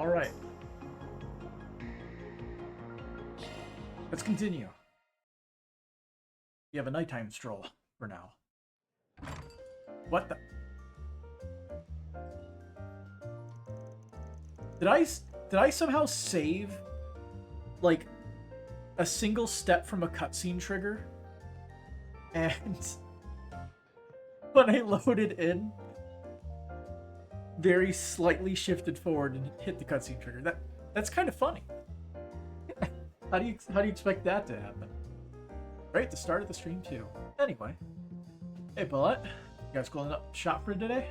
Alright. Let's continue. We have a nighttime stroll for now. What the? Did I somehow save, like, a single step from a cutscene trigger? And when I loaded in, very slightly shifted forward and hit the cutscene trigger. That's kind of funny. How do you expect that to happen? Right at the start of the stream too. Anyway, hey Bullet, you guys going up shop for today?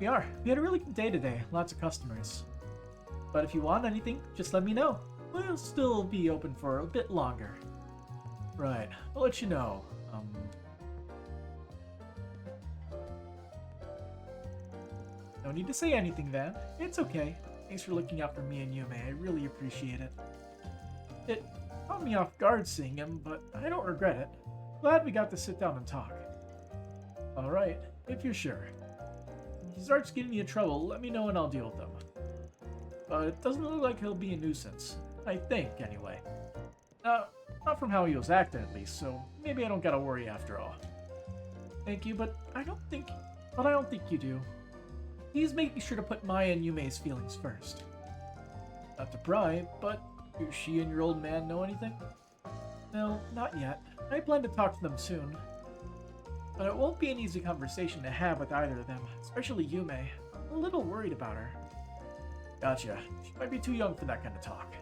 We are. We had a really good day today. Lots of customers. But if you want anything, just let me know. We'll still be open for a bit longer. Right. I'll let you know. No need to say anything, Van. It's okay. Thanks for looking out for me and Yume. I really appreciate it. It caught me off guard seeing him, but I don't regret it. Glad we got to sit down and talk. Alright, if you're sure. If he starts getting you in trouble, let me know and I'll deal with them. But it doesn't look like he'll be a nuisance. I think, anyway. Not from how he was acting, at least, so maybe I don't gotta worry after all. Thank you, but I don't think you do. Please make sure to put Maya and Yume's feelings first. Not to pry, but do she and your old man know anything? No, not yet. I plan to talk to them soon. But it won't be an easy conversation to have with either of them, especially Yume. I'm a little worried about her. Gotcha. She might be too young for that kind of talk.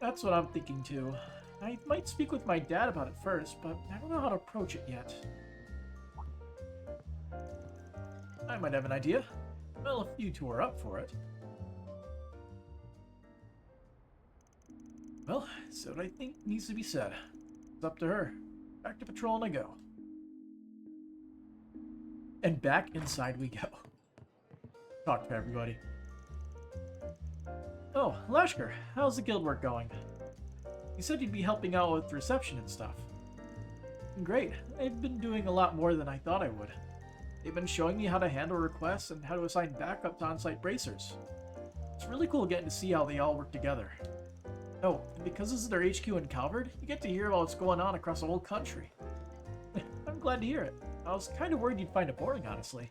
That's what I'm thinking too. I might speak with my dad about it first, but I don't know how to approach it yet. I might have an idea. Well, if you two are up for it. Well, so what I think needs to be said. It's up to her. Back to patrol and I go. And back inside we go. Talk to everybody. Oh, Lashker, how's the guild work going? You said you'd be helping out with reception and stuff. Great. I've been doing a lot more than I thought I would. They've been showing me how to handle requests and how to assign backup to on-site bracers. It's really cool getting to see how they all work together. Oh, and because this is their HQ in Calvard, you get to hear about what's going on across the whole country. I'm glad to hear it. I was kind of worried you'd find it boring, honestly.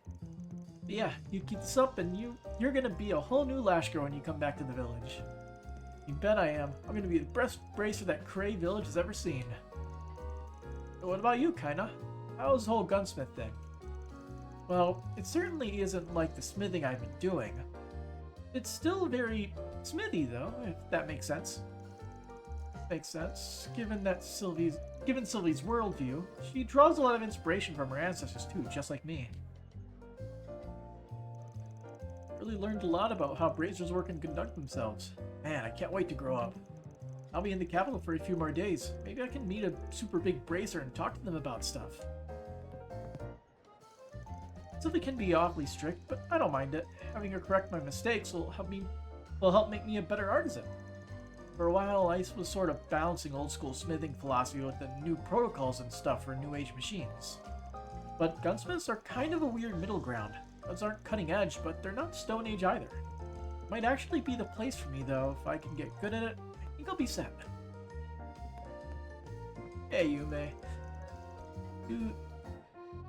But yeah, you keep this up and you're gonna be a whole new Lashker when you come back to the village. You bet I am. I'm gonna be the best bracer that Cray Village has ever seen. But what about you, Kaina? How's the whole gunsmith thing? Well, it certainly isn't like the smithing I've been doing. It's still very smithy, though, if that makes sense. Makes sense, given Sylvie's worldview. She draws a lot of inspiration from her ancestors too, just like me. Really learned a lot about how bracers work and conduct themselves. Man, I can't wait to grow up. I'll be in the capital for a few more days. Maybe I can meet a super big bracer and talk to them about stuff. Sylvie can be awfully strict, but I don't mind it. Having her correct my mistakes will help make me a better artisan. For a while, I was sort of balancing old school smithing philosophy with the new protocols and stuff for new age machines. But gunsmiths are kind of a weird middle ground. Guns aren't cutting edge, but they're not stone age either. It might actually be the place for me though. If I can get good at it, I think I'll be set. Hey Yume.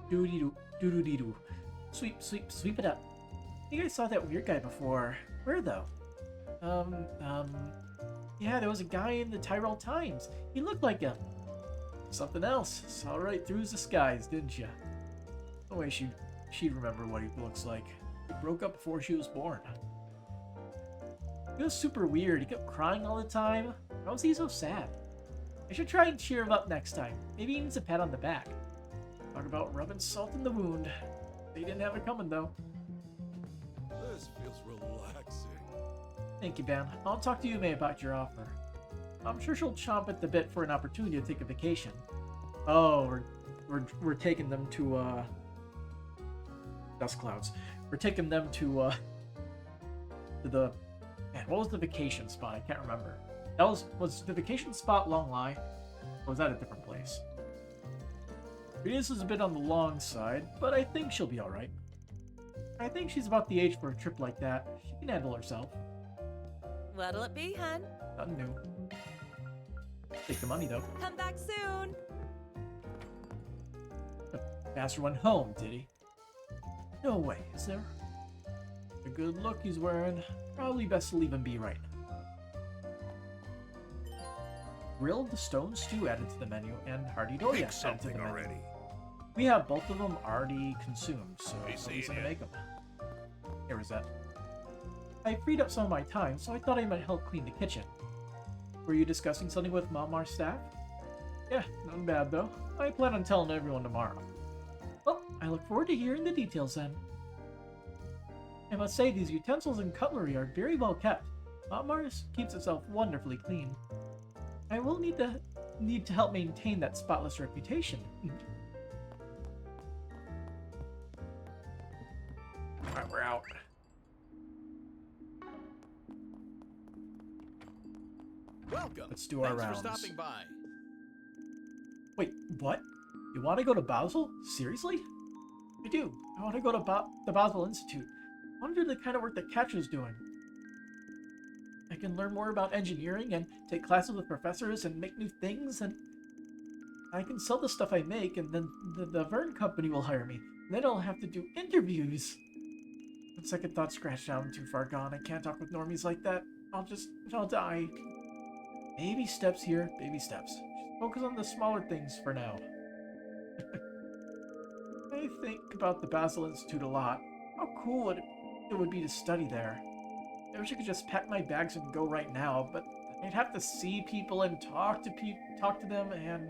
Do-doo-doo. Sweep it up. I think I saw that weird guy before. Where though? Yeah, there was a guy in the Tyrol Times. He looked like him. Something else. Saw right through his disguise, didn't you? No way she'd remember what he looks like. He broke up before she was born. He was super weird. He kept crying all the time. How was he so sad? I should try and cheer him up next time. Maybe he needs a pat on the back. Talk about rubbing salt in the wound. They didn't have it coming, though. This feels relaxing. Thank you, Ben. I'll talk to Yume about your offer. I'm sure she'll chomp at the bit for an opportunity to take a vacation. Oh, we're taking them to, dust clouds. We're taking them to the... Man, what was the vacation spot? I can't remember. That was the vacation spot Long Lai? Or was that a different place? Rita's is a bit on the long side, but I think she'll be alright. I think she's about the age for a trip like that. She can handle herself. What'll it be, hun? Nothing new. Take the money, though. Come back soon. The master went home, did he? No way, is there? A good look he's wearing. Probably best to leave him be right now. Grilled stone stew added to the menu, and hearty doya Make added to something the menu. already. We have both of them already consumed, so Be somebody's seeing gonna ya. make them. Here was that. I freed up some of my time, so I thought I might help clean the kitchen. Were you discussing something with Malmar's staff? Yeah, nothing bad though. I plan on telling everyone tomorrow. Well, I look forward to hearing the details then. I must say these utensils and cutlery are very well kept. Malmar's keeps itself wonderfully clean. I will need to help maintain that spotless reputation. Alright, we're out. Welcome. Let's do our Thanks rounds. for stopping by. Wait, what? You want to go to Basel? Seriously? I do. I want to go to the Basel Institute. I want to do the kind of work that Katra's doing. I can learn more about engineering and take classes with professors and make new things, and I can sell the stuff I make, and then the Vern company will hire me. And then I'll have to do interviews. On second thought, scratched out. I'm too far gone. I can't talk with normies like that. I'll die. Baby steps here, baby steps. Just focus on the smaller things for now. I think about the Basel Institute a lot. How cool it would be to study there. I wish I could just pack my bags and go right now, but I'd have to see people and talk to them, and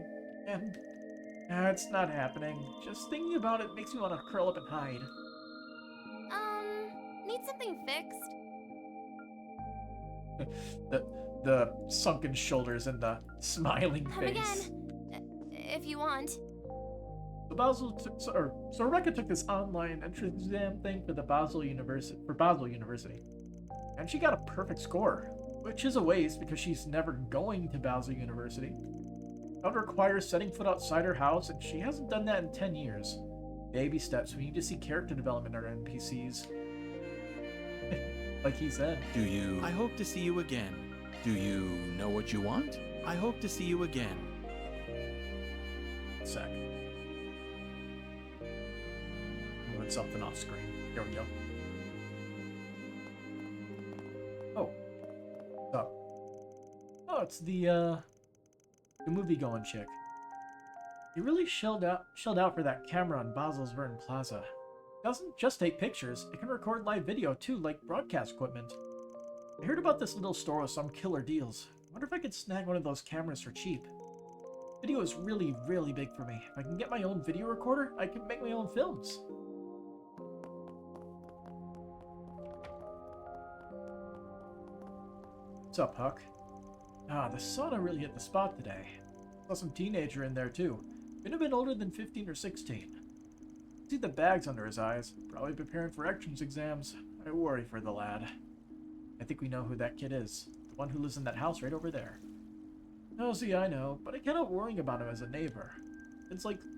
it's not happening. Just thinking about it makes me want to curl up and hide. Need something fixed? The sunken shoulders and the smiling Come face. again, if you want. So Rebecca took this online entrance exam thing for Basel University, and she got a perfect score, which is a waste because she's never going to Basel University. That would require setting foot outside her house, and she hasn't done that in 10 years. Baby steps. We need to see character development in our NPCs. Like he said. I hope to see you again. Do you know what you want? I hope to see you again. Sec. Moving something off screen. There we go. Oh. What's up? Oh, it's the movie-going chick. You really shelled out for that camera on Basel's Vern Plaza. It doesn't just take pictures, it can record live video too, like broadcast equipment. I heard about this little store with some killer deals. I wonder if I could snag one of those cameras for cheap. Video is really, really big for me. If I can get my own video recorder, I can make my own films. What's up, Huck? Ah, the sauna really hit the spot today. Saw some teenager in there too. Couldn't have been older than 15 or 16. See the bags under his eyes. Probably preparing for entrance exams. I worry for the lad. I think we know who that kid is. The one who lives in that house right over there. Oh, see, I know, but I can't help worrying about him as a neighbor.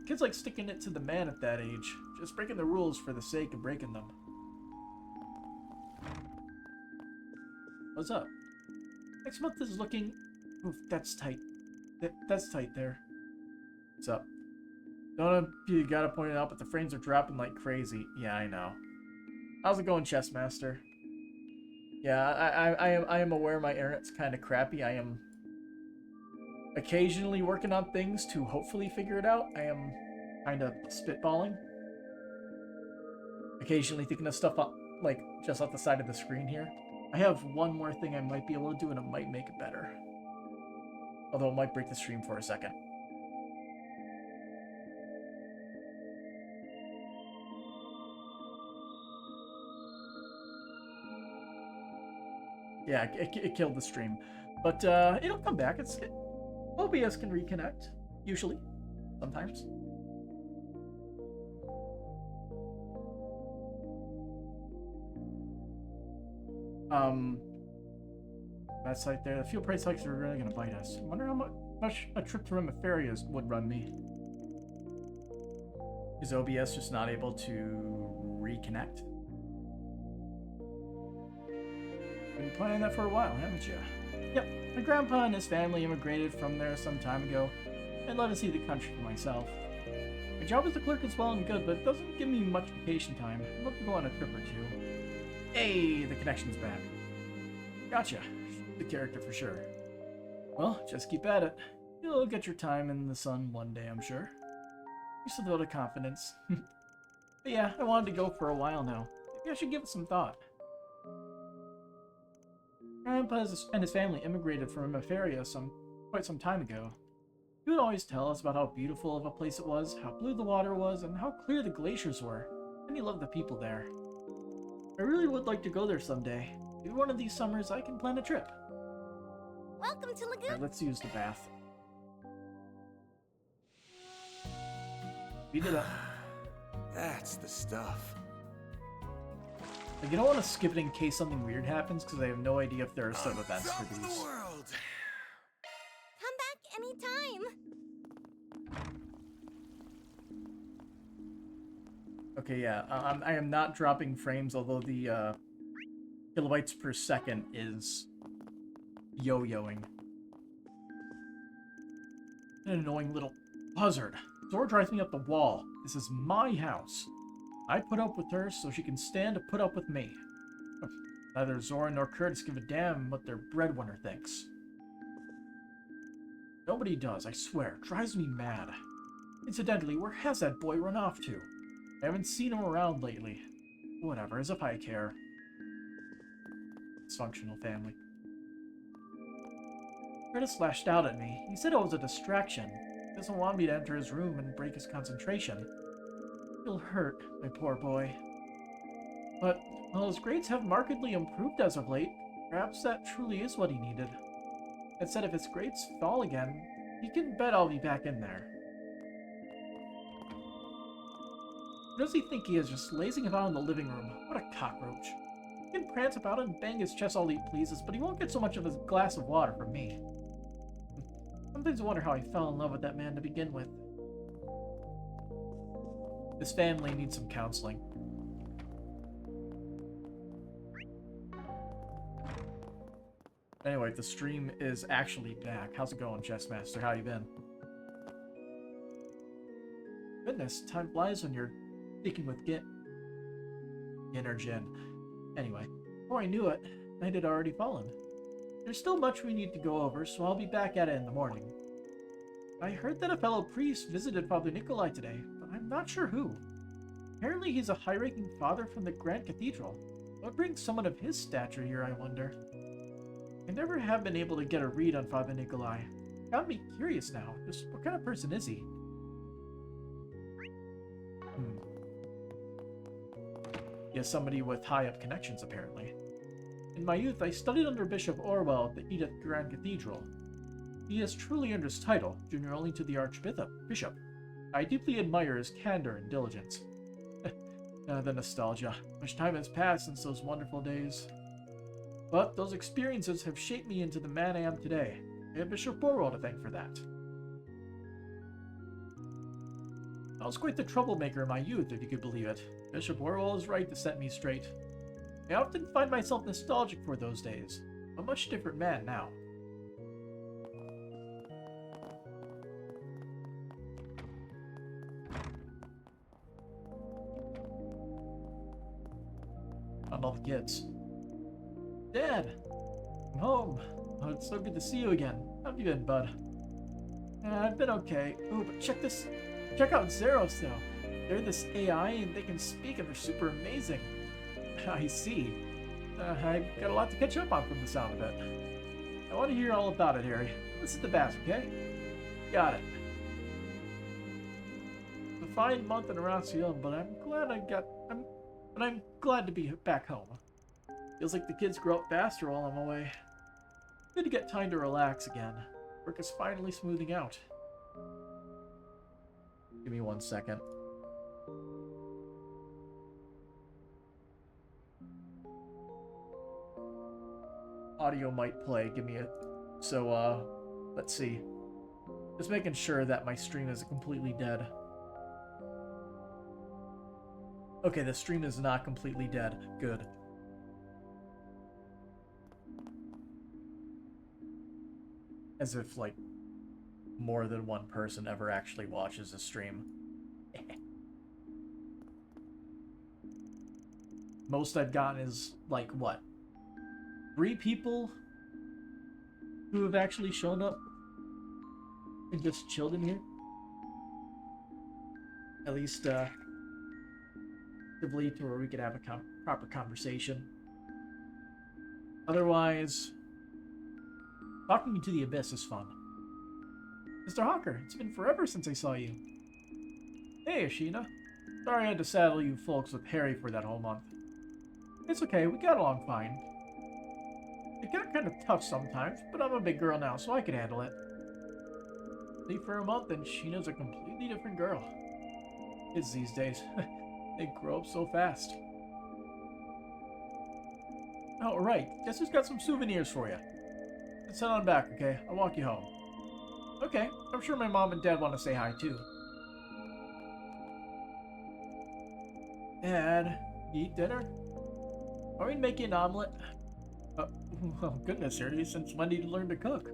Kids like sticking it to the man at that age. Just breaking the rules for the sake of breaking them. What's up? Next month is looking... Oof, that's tight. That's tight there. What's up? Don't know if you gotta point it out, but the frames are dropping like crazy. Yeah, I know. How's it going, Chessmaster? Yeah, I am aware my internet's kind of crappy. I am occasionally working on things to hopefully figure it out. I am kind of spitballing. Occasionally thinking of stuff up, like just off the side of the screen here. I have one more thing I might be able to do, and it might make it better. Although it might break the stream for a second. Yeah, it killed the stream. But it'll come back. OBS can reconnect. Usually. Sometimes. That site there. The fuel price hikes are really gonna bite us. I wonder how much a trip to Remiferia would run me. Is OBS just not able to reconnect? Been planning that for a while, haven't you? Yep, my grandpa and his family immigrated from there some time ago. I'd love to see the country for myself. My job as a clerk is well and good, but it doesn't give me much vacation time. I'd love to go on a trip or two. Hey, the connection's back. Gotcha. The character for sure. Well, just keep at it. You'll get your time in the sun one day, I'm sure. You're so full of confidence. But yeah, I wanted to go for a while now. Maybe I should give it some thought. Grandpa and his family immigrated from Emeferia quite some time ago. He would always tell us about how beautiful of a place it was, how blue the water was, and how clear the glaciers were. And he loved the people there. I really would like to go there someday. Maybe one of these summers I can plan a trip. Welcome to Lagoon. Alright, let's use the bath. Beat it up. That's the stuff. Like, you don't want to skip it in case something weird happens, because I have no idea if there are sub events for Up the these. world. Come back anytime. Okay, yeah, I am not dropping frames, although the kilobytes per second is yo-yoing. An annoying little buzzard. Zora drives me up the wall. This is my house. I put up with her so she can stand to put up with me. Neither Zora nor Curtis give a damn what their breadwinner thinks. Nobody does, I swear. Drives me mad. Incidentally, where has that boy run off to? I haven't seen him around lately. Whatever, as if I care. Dysfunctional family. Curtis lashed out at me. He said it was a distraction. He doesn't want me to enter his room and break his concentration. He'll hurt, my poor boy. But, while his grades have markedly improved as of late, perhaps that truly is what he needed. That said, if his grades fall again, he can bet I'll be back in there. Who does he think he is, just lazing about in the living room? What a cockroach. He can prance about and bang his chest all he pleases, but he won't get so much of a glass of water from me. Sometimes I wonder how I fell in love with that man to begin with. This family needs some counseling. Anyway, the stream is actually back. How's it going, Chessmaster? How you been? Goodness, time flies when you're speaking with Gin or Jin. Anyway, before I knew it, night had already fallen. There's still much we need to go over, so I'll be back at it in the morning. I heard that a fellow priest visited Father Nikolai today, but I'm not sure who. Apparently he's a high-ranking father from the Grand Cathedral. What brings someone of his stature here, I wonder? I never have been able to get a read on Father Nikolai. Got me curious now. Just what kind of person is he? He has somebody with high-up connections, apparently. In my youth, I studied under Bishop Orwell at the Edith Grand Cathedral. He has truly earned his title, junior only to the Archbishop. I deeply admire his candor and diligence. The nostalgia. Much time has passed since those wonderful days. But those experiences have shaped me into the man I am today. I have Bishop Orwell to thank for that. I was quite the troublemaker in my youth, if you could believe it. Bishop Orwell is right to set me straight. I often find myself nostalgic for those days. I'm a much different man now. Found all the kids. Dad! I'm home. Oh, it's so good to see you again. How have you been, bud? I've been okay. Oh, but check this. Check out Zeros, though. They're this AI, and they can speak, and they're super amazing. I see. I've got a lot to catch up on from the sound of it. I want to hear all about it, Harry. Let's hit the bath, okay? Got it. It's a fine month in Aracion, but I'm glad to be back home. Feels like the kids grow up faster while I'm away. Good to get time to relax again. Work is finally smoothing out. Give me 1 second. Audio might play. Give me a... So, let's see. Just making sure that my stream isn't completely dead. Okay, the stream is not completely dead. Good. As if, like, more than one person ever actually watches a stream. Most I've gotten is, like, what? 3 people who have actually shown up and just chilled in here? At least, to where we could have a proper conversation. Otherwise, talking to the abyss is fun. Mr. Hawker, it's been forever since I saw you. Hey, Ashina. Sorry I had to saddle you folks with Harry for that whole month. It's okay, we got along fine. It got kind of tough sometimes, but I'm a big girl now, so I can handle it. Leave for a month and Sheena's a completely different girl. Kids these days, they grow up so fast. Oh, right. Guess who's got some souvenirs for you? Let's head on back, okay? I'll walk you home. Okay, I'm sure my mom and dad want to say hi, too. Dad, eat dinner? Are we making an omelet? Oh, goodness, Harry, since when did you learn to cook?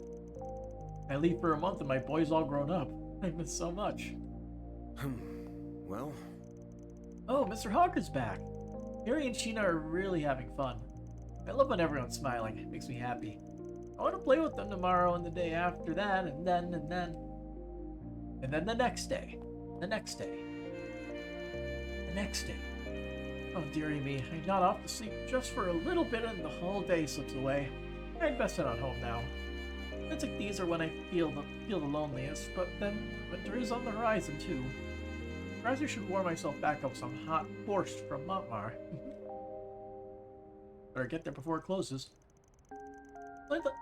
I leave for a month and my boy's all grown up. I miss so much. Well... Oh, Mr. Hawker's back. Harry and Sheena are really having fun. I love when everyone's smiling. It makes me happy. I want to play with them tomorrow and the day after that, and then the next day. The next day. The next day. Oh, dearie me, I'm not off to sleep just for a little bit and the whole day slips away. I'd best head on home now. Nights like these are when I feel the loneliest, but then winter is on the horizon too. Perhaps I should warm myself back up some hot borscht from Montmar. Better get there before it closes.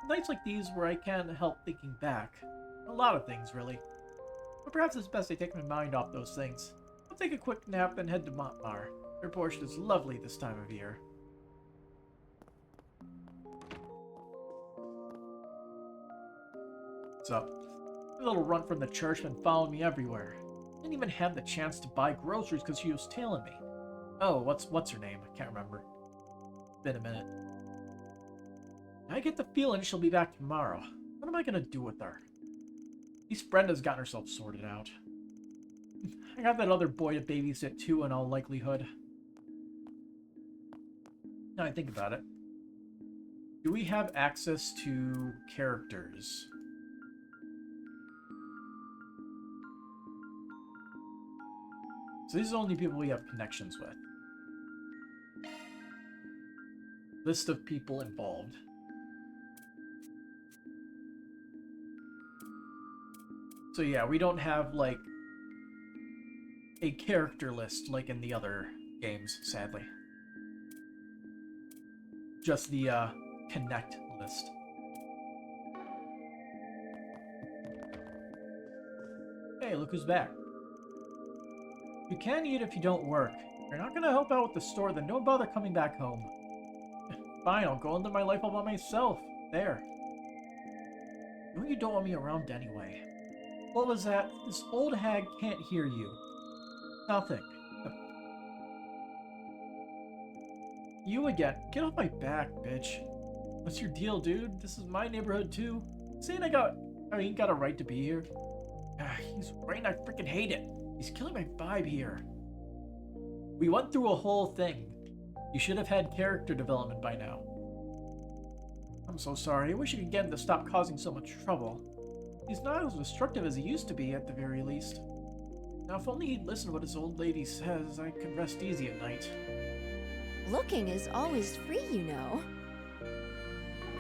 Nights like these where I can't help thinking back. A lot of things, really. But perhaps it's best I take my mind off those things. I'll take a quick nap and head to Montmar. Their borscht is lovely this time of year. What's up? A little runt from the church been following me everywhere. Didn't even have the chance to buy groceries because she was tailing me. Oh, what's her name? I can't remember. Been a minute. I get the feeling she'll be back tomorrow. What am I gonna do with her? At least Brenda's gotten herself sorted out. I got that other boy to babysit too in all likelihood. Now I think about it. Do we have access to characters? So these are the only people we have connections with. List of people involved. So yeah, we don't have, like, a character list like in the other games, sadly. Just the, connect list. Hey, look who's back. You can't eat if you don't work. If you're not gonna help out with the store, then don't bother coming back home. Fine, I'll go and live my life all by myself. There. You know you don't want me around anyway. What was that? This old hag can't hear you. Nothing. You again. Get off my back, bitch. What's your deal, dude? This is my neighborhood, too. Saying I ain't got a right to be here. He's right and I freaking hate it. He's killing my vibe here. We went through a whole thing. You should have had character development by now. I'm so sorry. I wish you could get him to stop causing so much trouble. He's not as destructive as he used to be, at the very least. Now, if only he'd listen to what his old lady says, I could rest easy at night. Looking is always free, you know.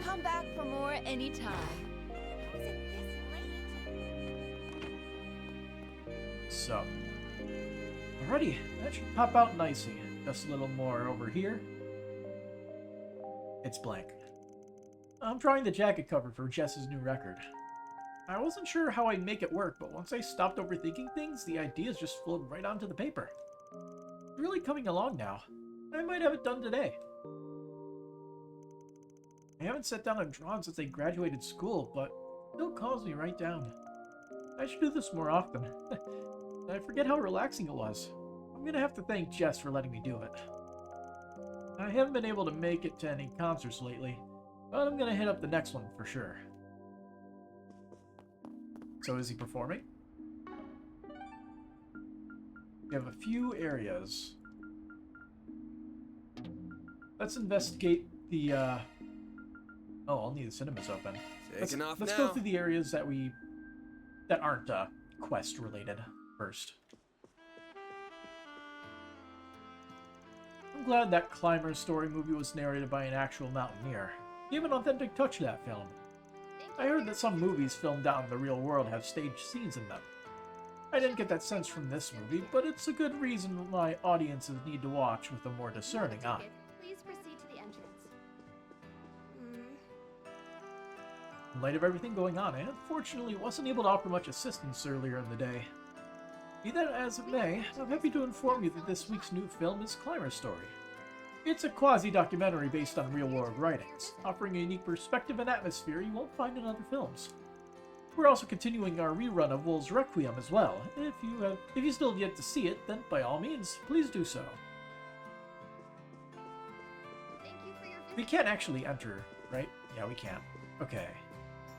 Come back for more anytime. How is it this late? So. Alrighty, that should pop out nicely. Just a little more over here. It's blank. I'm drawing the jacket cover for Jess's new record. I wasn't sure how I'd make it work, but once I stopped overthinking things, the ideas just flowed right onto the paper. It's really coming along now. I might have it done today. I haven't sat down and drawn since I graduated school, but it still calms me right down. I should do this more often. I forget how relaxing it was. I'm gonna have to thank Jess for letting me do it. I haven't been able to make it to any concerts lately, but I'm gonna hit up the next one for sure. So is he performing? We have a few areas. Let's investigate the, Oh, only the cinema's open. Taking off Let's now. go through the areas that aren't, quest-related first. I'm glad that Climber's Story movie was narrated by an actual mountaineer. Give an authentic touch to that film. I heard that some movies filmed out in the real world have staged scenes in them. I didn't get that sense from this movie, but it's a good reason why audiences need to watch with a more discerning eye. Please proceed to the entrance. In light of everything going on, I unfortunately wasn't able to offer much assistance earlier in the day. Be that as it may, I'm happy to inform you that this week's new film is Climber's Story. It's a quasi-documentary based on real-world writings, offering a unique perspective and atmosphere you won't find in other films. We're also continuing our rerun of Wolves Requiem as well. If you still have yet to see it, then by all means, please do so. Thank you for your visit. We can't actually enter, right? Yeah, we can. Okay.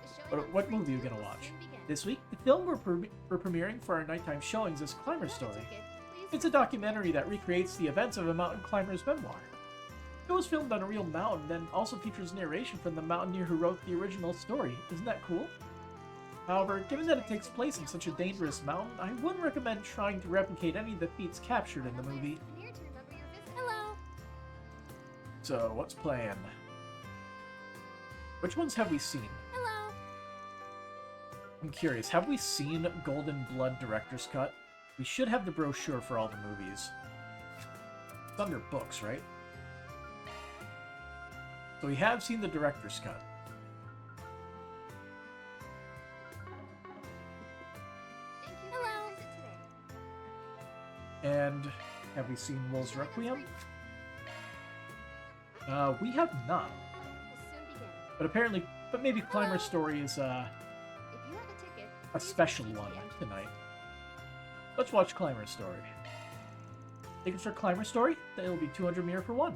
The showing on What screen movie are you two gonna will watch? soon begin. This week, the film we're premiering for our nighttime showings is Climber's If you have a Story. ticket, please It's a documentary that recreates the events of a mountain climber's memoir. It was filmed on a real mountain and also features narration from the mountaineer who wrote the original story. Isn't that cool? However, given that it takes place in such a dangerous mountain, I wouldn't recommend trying to replicate any of the feats captured in the movie. I'm here to remember your visit. Hello. So, what's playing? Which ones have we seen? Hello. I'm curious, have we seen Golden Blood Director's Cut? We should have the brochure for all the movies. It's under books, right? So we have seen the Director's Cut. Thank you for your visit today. And have we seen Wolves Requiem? We have not. Will soon begin. But maybe Climber's Story is If you have a ticket, a please special proceed to one the entrance. tonight. Let's watch Climber's Story. Tickets for Climber's Story? It'll be 200 mirror for one.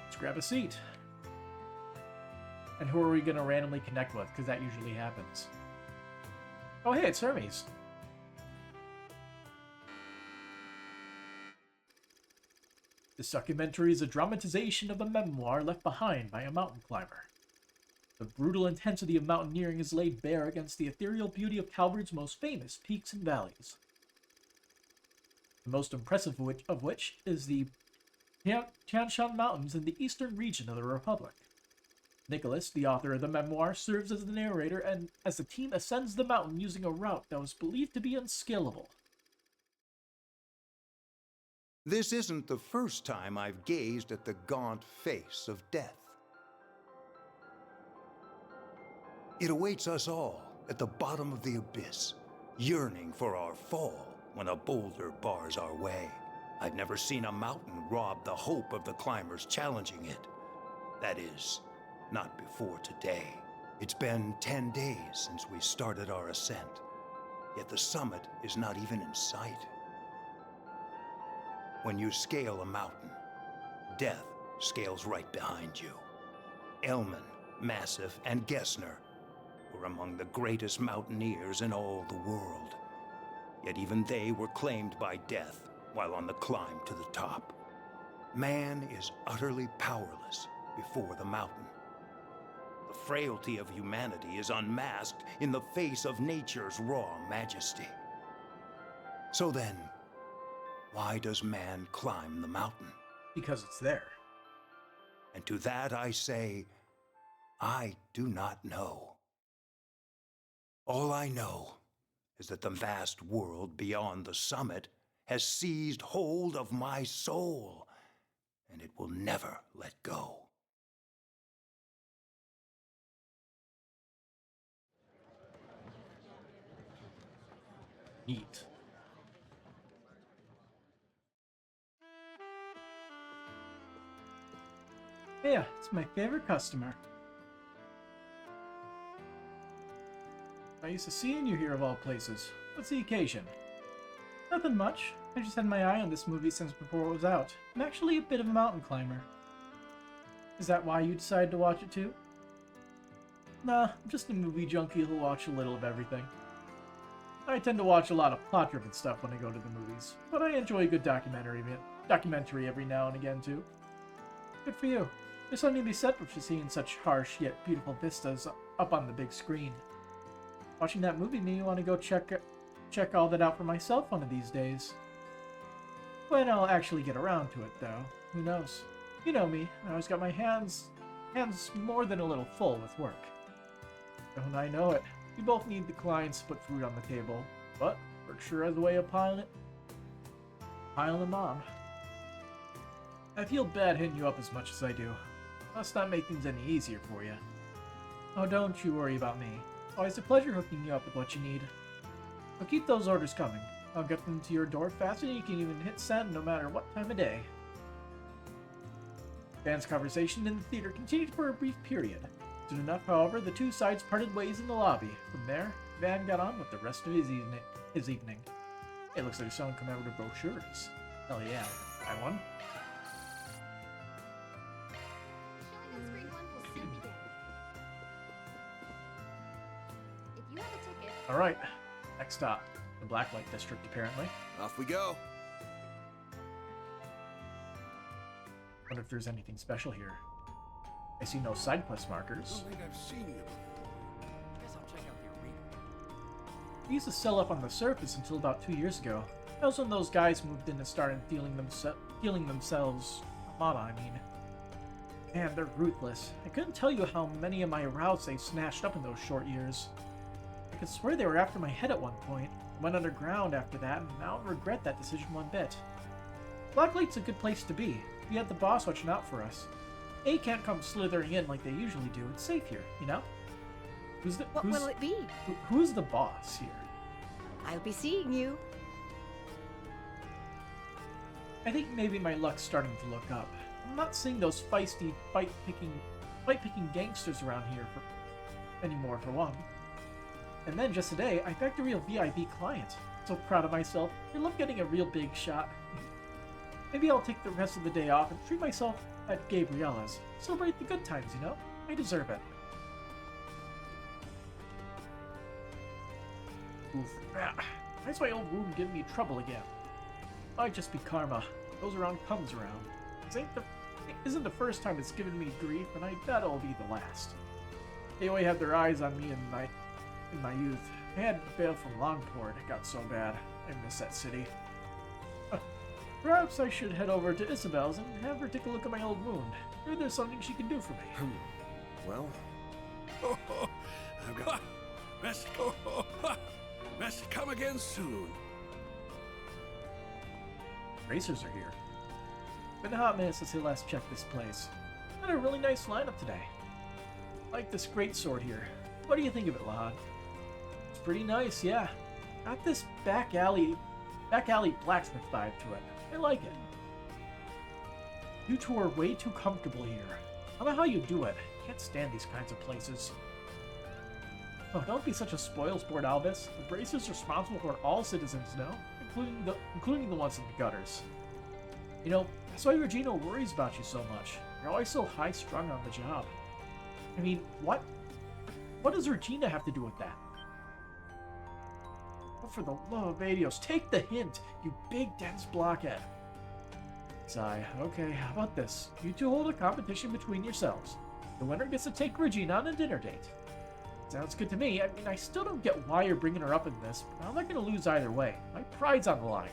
Let's grab a seat. And who are we gonna randomly connect with? Because that usually happens. Oh hey, it's Hermes. This documentary is a dramatization of a memoir left behind by a mountain climber. The brutal intensity of mountaineering is laid bare against the ethereal beauty of Calvert's most famous peaks and valleys. The most impressive of which is the Tian Shan Mountains in the eastern region of the Republic. Nicholas, the author of the memoir, serves as the narrator and as the team ascends the mountain using a route that was believed to be unscalable. This isn't the first time I've gazed at the gaunt face of death. It awaits us all at the bottom of the abyss, yearning for our fall when a boulder bars our way. I've never seen a mountain rob the hope of the climbers challenging it. That is, not before today. It's been 10 days since we started our ascent, yet the summit is not even in sight. When you scale a mountain, death scales right behind you. Elman, Massif, and Gessner were among the greatest mountaineers in all the world. Yet even they were claimed by death while on the climb to the top. Man is utterly powerless before the mountain. The frailty of humanity is unmasked in the face of nature's raw majesty. So then, why does man climb the mountain? Because it's there. And to that I say, I do not know. All I know is that the vast world beyond the summit has seized hold of my soul, and it will never let go. Neat. Yeah, it's my favorite customer. I'm used to seeing you here of all places. What's the occasion? Nothing much. I just had my eye on this movie since before it was out. I'm actually a bit of a mountain climber. Is that why you decided to watch it too? Nah, I'm just a movie junkie who'll watch a little of everything. I tend to watch a lot of plot-driven stuff when I go to the movies, but I enjoy a good documentary every now and again too. Good for you. There's something to be said for seeing such harsh yet beautiful vistas up on the big screen. Watching that movie made me want to go check all that out for myself one of these days. When I'll actually get around to it, though, who knows? You know me, I always got my hands more than a little full with work. Don't I know it? We both need the clients to put food on the table, but work sure has a way of piling them on. I feel bad hitting you up as much as I do. Must not make things any easier for you. Oh, don't you worry about me. Always a pleasure hooking you up with what you need. So keep those orders coming. I'll get them to your door faster than you can even hit send no matter what time of day. Van's conversation in the theater continued for a brief period. Soon enough, however, the two sides parted ways in the lobby. From there, Van got on with the rest of his evening. It looks like someone commemorative brochures. Hell yeah, buy one. Showing on screen 1 will soon begin. If you have a ticket, Alright, next stop. The Blacklight District, apparently. Off we go. Wonder if there's anything special here. I see no side quest markers. think I've seen you before. Guess I'll check out the arena. I used to sell up on the surface until about 2 years ago. That was when those guys moved in and started dealing themselves Armada, I mean. Man, they're ruthless. I couldn't tell you how many of my routes they snatched up in those short years. I could swear they were after my head at one point. Went underground after that, and I don't regret that decision one bit. Blacklight's a good place to be. We had the boss watching out for us. They can't come slithering in like they usually do. It's safe here, you know? What will it be? Who's the boss here? I'll be seeing you. I think maybe my luck's starting to look up. I'm not seeing those feisty, fight-picking gangsters around here anymore, for one. And then just today, I bagged a real VIP client. So proud of myself. I love getting a real big shot. Maybe I'll take the rest of the day off and treat myself at Gabriella's. Celebrate the good times, you know? I deserve it. Oof. Why's my old room giving me trouble again? Might just be karma. Goes around, comes around. This isn't the first time it's given me grief, and I bet it'll be the last. They always had their eyes on me in my youth. I had to bail from Longport. It got so bad. I miss that city. Perhaps I should head over to Isabel's and have her take a look at my old wound. Maybe there's something she can do for me. Well, I've got best come again soon. Racers are here. Been a hot minute since they last checked this place. Got a really nice lineup today. Like this great sword here. What do you think of it, Lahad? It's pretty nice, yeah. Got this back alley blacksmith vibe to it. I like it. You two are way too comfortable here. I don't know how you do it. Can't stand these kinds of places. Oh, don't be such a spoilsport, Albus. The Bracer's responsible for all citizens now, including the ones in the gutters. You know, that's why Regina worries about you so much. You're always so high-strung on the job. I mean, what does Regina have to do with that? But for the love of Adios, take the hint, you big, dense blockhead. Sigh. Okay, how about this? You two hold a competition between yourselves. The winner gets to take Regina on a dinner date. Sounds good to me. I mean, I still don't get why you're bringing her up in this, but I'm not going to lose either way. My pride's on the line.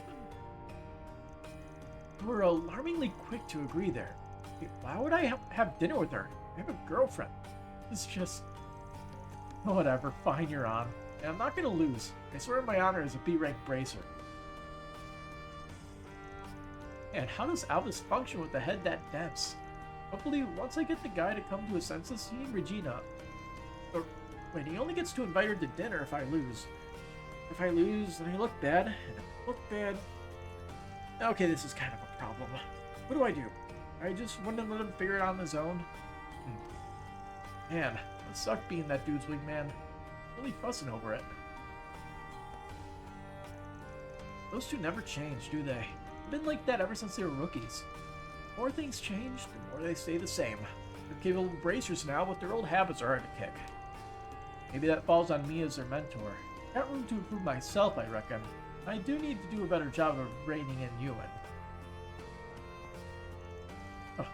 You were alarmingly quick to agree there. Why would I have dinner with her? I have a girlfriend. It's just... Whatever, fine, you're on. And I'm not going to lose. I swear my honor as a B-rank bracer. And how does Albus function with a head that dense? Hopefully, once I get the guy to come to his senses, he and Regina... Or, wait, he only gets to invite her to dinner if I lose. If I lose, then I look bad, and if I look bad... Okay, this is kind of a problem. What do? I just wouldn't let him figure it out on his own? Man, it sucked being that dude's wingman. Really fussing over it. Those two never change, do they? They've been like that ever since they were rookies. The more things change, the more they stay the same. They're capable bracers now, but their old habits are hard to kick. Maybe that falls on me as their mentor. Got room to improve myself, I reckon. I do need to do a better job of reining in Ewan. Oh,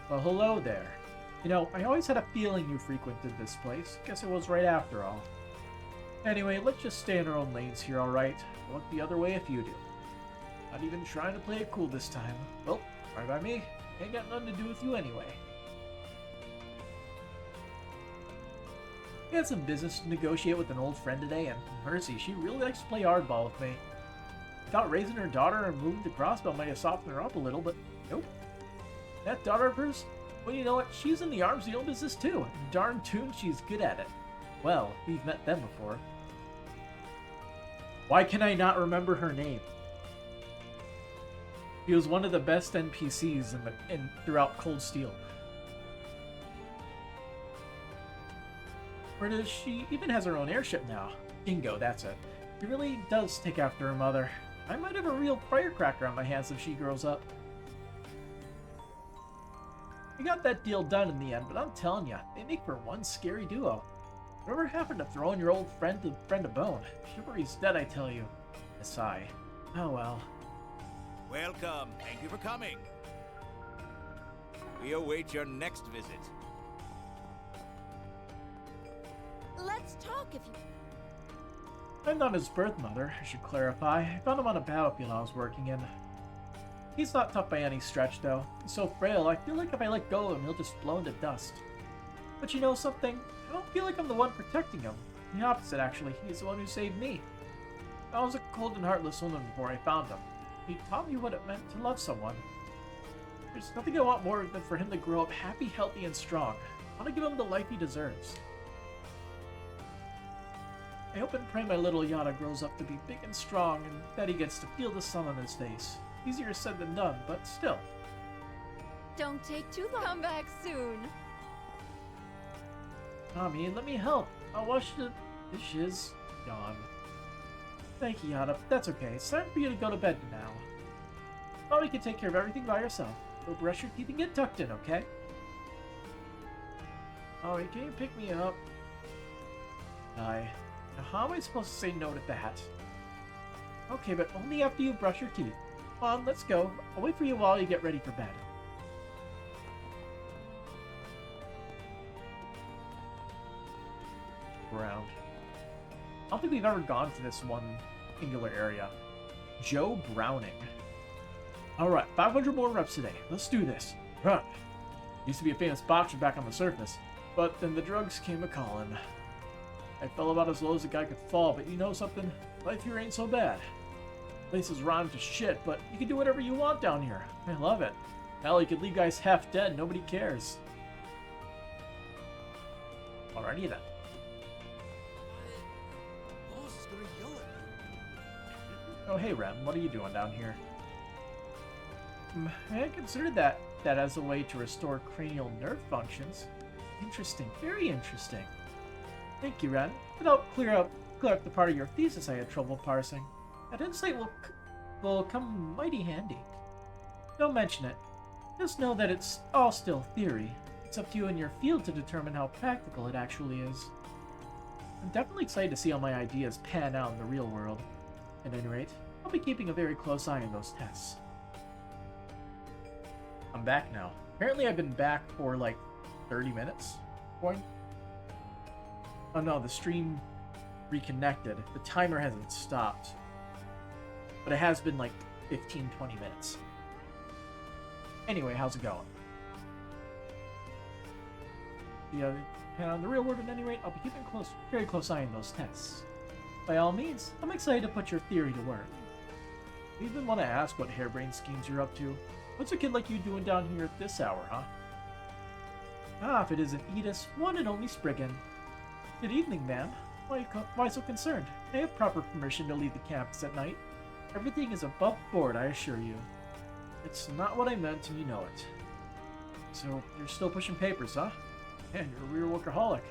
well, hello there. You know, I always had a feeling you frequented this place. Guess it was right after all. Anyway, let's just stay in our own lanes here, alright? I'll look the other way if you do. Not even trying to play it cool this time. Well, right by me. Ain't got nothing to do with you anyway. I had some business to negotiate with an old friend today, and mercy, she really likes to play hardball with me. I thought raising her daughter and moving to Crossbell might have softened her up a little, but nope. That daughter of hers, well, you know what? She's in the arms deal business too. Darn tune she's good at it. Well, we've met them before. Why can I not remember her name? She was one of the best NPCs throughout Cold Steel. Where does she even has her own airship now? Bingo, that's it. She really does take after her mother. I might have a real firecracker on my hands if she grows up. We got that deal done in the end, but I'm telling ya, they make for one scary duo. Whatever happened to throwing your old friend a bone? Chivalry's dead, I tell you. A sigh. Oh well. Welcome. Thank you for coming. We await your next visit. Let's talk if you... I'm not his birth mother, I should clarify. I found him on a battlefield I was working in. He's not tough by any stretch, though. He's so frail, I feel like if I let go of him, he'll just blow into dust. But you know something? I don't feel like I'm the one protecting him. The opposite, actually. He's the one who saved me. I was a cold and heartless woman before I found him. He taught me what it meant to love someone. There's nothing I want more than for him to grow up happy, healthy, and strong. I want to give him the life he deserves. I hope and pray my little Yada grows up to be big and strong and that he gets to feel the sun on his face. Easier said than done, but still. Don't take too long. Come back soon. Tommy, let me help. I'll wash the dishes. Yawn. Thank you, Yada. That's okay. It's time for you to go to bed now. Thought you can take care of everything by yourself. Go brush your teeth and get tucked in, okay? Oh, can you pick me up? Now, how am I supposed to say no to that? Okay, but only after you brush your teeth. Come on, let's go. I'll wait for you while you get ready for bed. Around. I don't think we've ever gone to this one singular area. Joe Browning. Alright, 500 more reps today. Let's do this. Huh. Used to be a famous boxer back on the surface, but then the drugs came a-calling. I fell about as low as a guy could fall, but you know something? Life here ain't so bad. Place is rotten to shit, but you can do whatever you want down here. I love it. Hell, you could leave guys half dead, nobody cares. Alrighty then. Boss is gonna yell at me. Oh hey Rem, what are you doing down here? I considered that as a way to restore cranial nerve functions. Interesting, very interesting. Thank you, Ren. It'll clear up the part of your thesis I had trouble parsing. That insight will come mighty handy. Don't mention it. Just know that it's all still theory. It's up to you and your field to determine how practical it actually is. I'm definitely excited to see how my ideas pan out in the real world. At any rate, I'll be keeping a very close eye on those tests. I'm back now. Apparently I've been back for like 30 minutes. Point. Oh no, the stream reconnected. The timer hasn't stopped. But it has been like 15-20 minutes. Anyway, how's it going? Yeah, on the real world at any rate, I'll be keeping very close eye on those tests. By all means, I'm excited to put your theory to work. You even want to ask what harebrained schemes you're up to? What's a kid like you doing down here at this hour, huh? Ah, if it isn't Edith, one and only Spriggan. Good evening, ma'am. Why so concerned? I have proper permission to leave the campus at night. Everything is above board, I assure you. It's not what I meant, and you know it. So, you're still pushing papers, huh? Man, you're a real workaholic.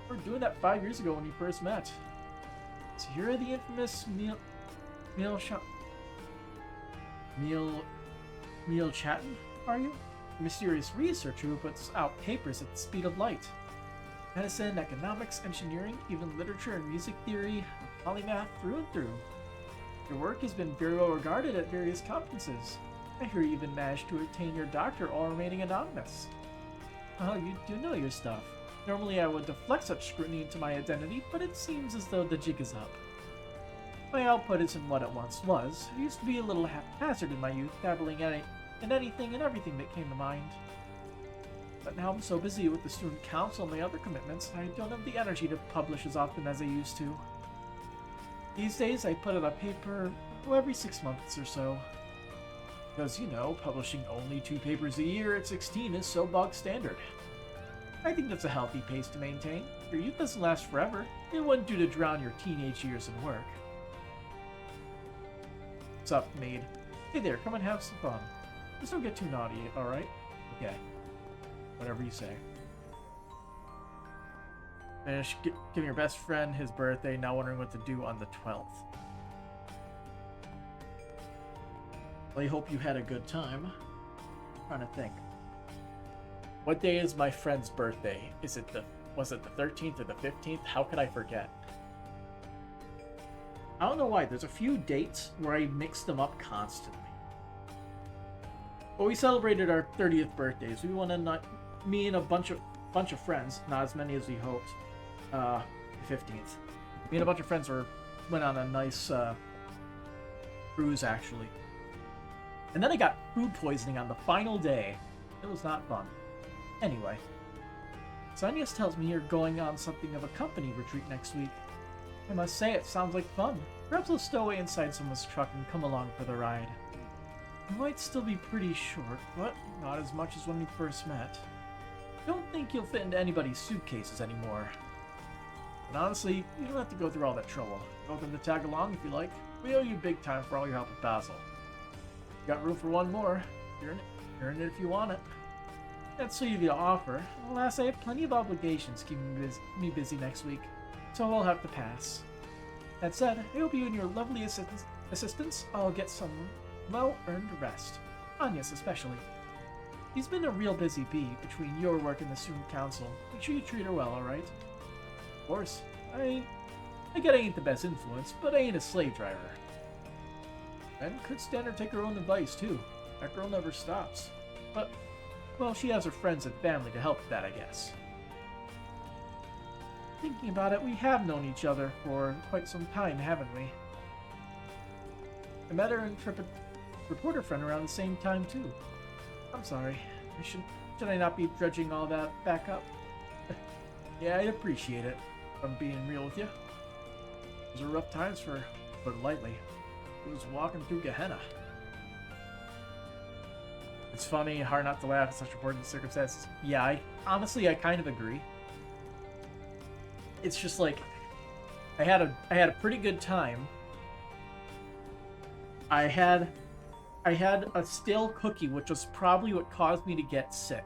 We were doing that 5 years ago when we first met. So you're the infamous Neil Chatton, are you? A mysterious researcher who puts out papers at the speed of light. Medicine, economics, engineering, even literature and music theory, polymath through and through. Your work has been very well regarded at various conferences. I hear you even managed to attain your doctorate while remaining anonymous. Well, you do know your stuff. Normally I would deflect such scrutiny into my identity, but it seems as though the jig is up. My output isn't what it once was. I used to be a little haphazard in my youth, dabbling in anything and everything that came to mind. But now I'm so busy with the student council and my other commitments, I don't have the energy to publish as often as I used to. These days I put out a paper every 6 months or so. Because, you know, publishing only 2 papers a year at 16 is so bog standard. I think that's a healthy pace to maintain. Your youth doesn't last forever. It wouldn't do to drown your teenage years in work. What's up, maid? Hey there, come and have some fun. Just don't get too naughty, alright? Okay. Whatever you say. Finish giving your best friend his birthday, now wondering what to do on the 12th. Well, I hope you had a good time. I'm trying to think. What day is my friend's birthday? Was it the 13th or the 15th? How could I forget? I don't know why. There's a few dates where I mix them up constantly. But we celebrated our 30th birthdays. We went on me and a bunch of friends, not as many as we hoped. The 15th. Me and a bunch of friends went on a nice cruise actually. And then I got food poisoning on the final day. It was not fun. Anyway, Sanias tells me you're going on something of a company retreat next week. I must say, it sounds like fun. Perhaps we'll stow away inside someone's truck and come along for the ride. It might still be pretty short, but not as much as when we first met. Don't think you'll fit into anybody's suitcases anymore. But honestly, you don't have to go through all that trouble. You're welcome to tag along if you like. We owe you big time for all your help with Basil. You got room for one more. Earn it if you want it. That's so easy to offer. Alas, I have plenty of obligations keeping me busy next week, so I'll have to pass. That said, I hope you and your lovely assistants all get some well-earned rest. Anya's especially. She's been a real busy bee between your work and the student council. Make sure you treat her well, alright? Of course. I get I ain't the best influence, but I ain't a slave driver. And could stand her take her own advice, too. That girl never stops. But, well, she has her friends and family to help with that, I guess. Thinking about it, we have known each other for quite some time, haven't we? I met her intrepid reporter friend around the same time, too. I'm sorry. Should I not be dredging all that back up? Yeah, I'd appreciate it, if I'm being real with you. Those were rough times for put it lightly. It was walking through Gehenna. It's funny, hard not to laugh at such important circumstances. Yeah, I kind of agree. It's just like I had a pretty good time. I had a stale cookie, which was probably what caused me to get sick.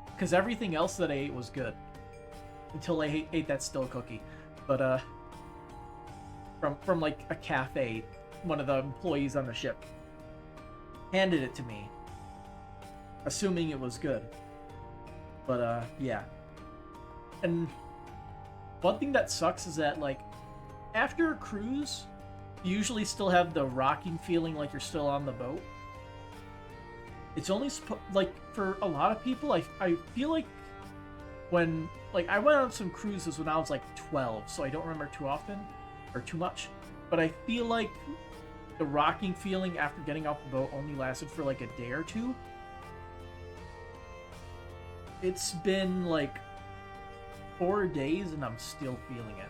Because everything else that I ate was good. Until I ate that stale cookie. But, from like a cafe, one of the employees on the ship handed it to me, assuming it was good. But, yeah. And one thing that sucks is that, like, after a cruise, you usually still have the rocking feeling like you're still on the boat. It's only, like, for a lot of people, I feel like when, like, I went on some cruises when I was, like, 12, so I don't remember too often, or too much, but I feel like the rocking feeling after getting off the boat only lasted for, like, a day or two. It's been, like, 4 days, and I'm still feeling it.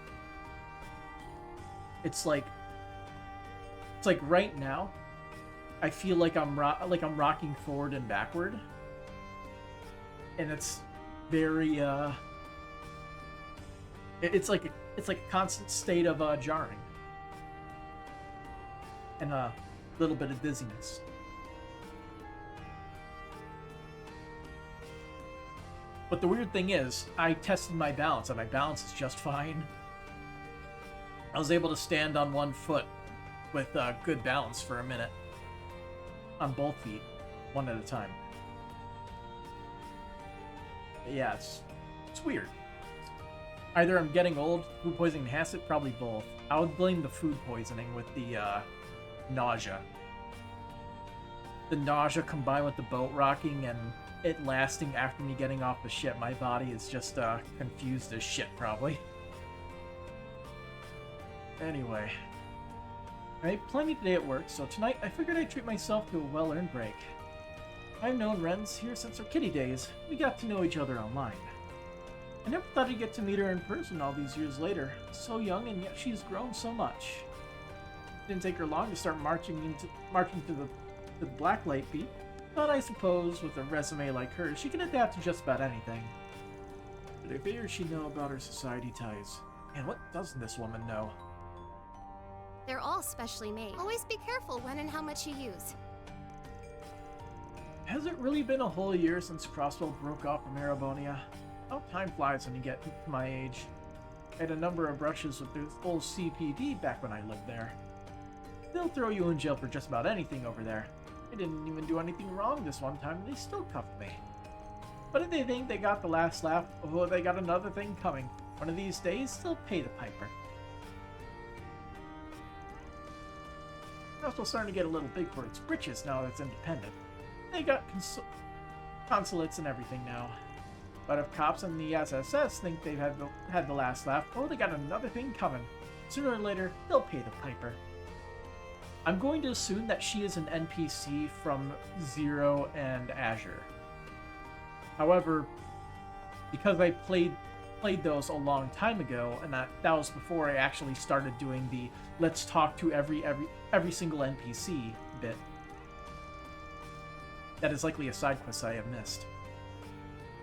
It's like right now, I feel like I'm rocking forward and backward, and it's very it's like a constant state of jarring and a little bit of dizziness. But the weird thing is, I tested my balance, and my balance is just fine. I was able to stand on one foot with good balance for a minute. On both feet, one at a time. But yeah, It's weird. Either I'm getting old, food poisoning has it, probably both. I would blame the food poisoning with the nausea. The nausea combined with the boat rocking and it lasting after me getting off the ship. My body is just confused as shit, probably. Anyway. I had plenty today at work, so tonight I figured I'd treat myself to a well-earned break. I've known Ren's here since our kiddie days. We got to know each other online. I never thought I'd get to meet her in person all these years later. So young, and yet she's grown so much. It didn't take her long to start marching to the Blacklight beat, but I suppose with a resume like hers, she can adapt to just about anything. But I figure she'd know about her society ties. And what doesn't this woman know? They're all specially made. Always be careful when and how much you use. Has it really been a whole year since Crosswell broke off from Erebonia? How time flies when you get to my age. I had a number of brushes with the old CPD back when I lived there. They'll throw you in jail for just about anything over there. I didn't even do anything wrong this one time and they still cuffed me. But if they think they got the last laugh, oh, they got another thing coming. One of these days, they'll pay the piper. Crosswell's starting to get a little big for its britches now that it's independent. They got consulates and everything now. But if cops and the SSS think they've had the last laugh, oh, they got another thing coming. Sooner or later, they'll pay the piper. I'm going to assume that she is an NPC from Zero and Azure. However, because I played those a long time ago, and that was before I actually started doing the let's talk to every single NPC bit. That is likely a side quest I have missed.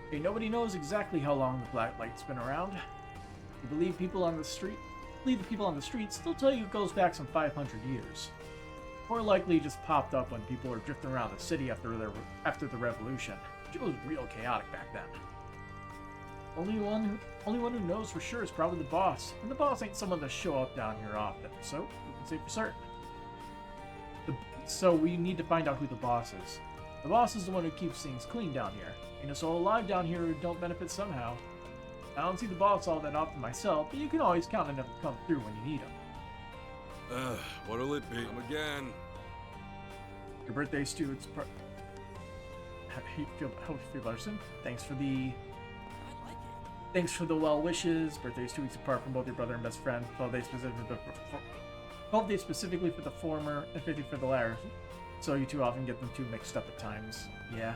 Okay, nobody knows exactly how long the Blacklight's been around. You believe the people on the streets still tell you it goes back some 500 years. More likely it just popped up when people were drifting around the city after the revolution. It was real chaotic back then. Only one who knows for sure is probably the boss, and the boss ain't someone to show up down here often, so we can say for certain. So we need to find out who the boss is. The boss is the one who keeps things clean down here. Ain't a soul alive down here who don't benefit somehow. I don't see the boss all that often myself, but you can always count on him to come through when you need him. What'll it be? Come again. Your birthday, Stu. It's part. How you feel, Larson? Thanks for the well wishes. Birthday's 2 weeks apart from both your brother and best friend. 12 days specifically for the former, and 50 for the latter. So you two often get them too mixed up at times. Yeah.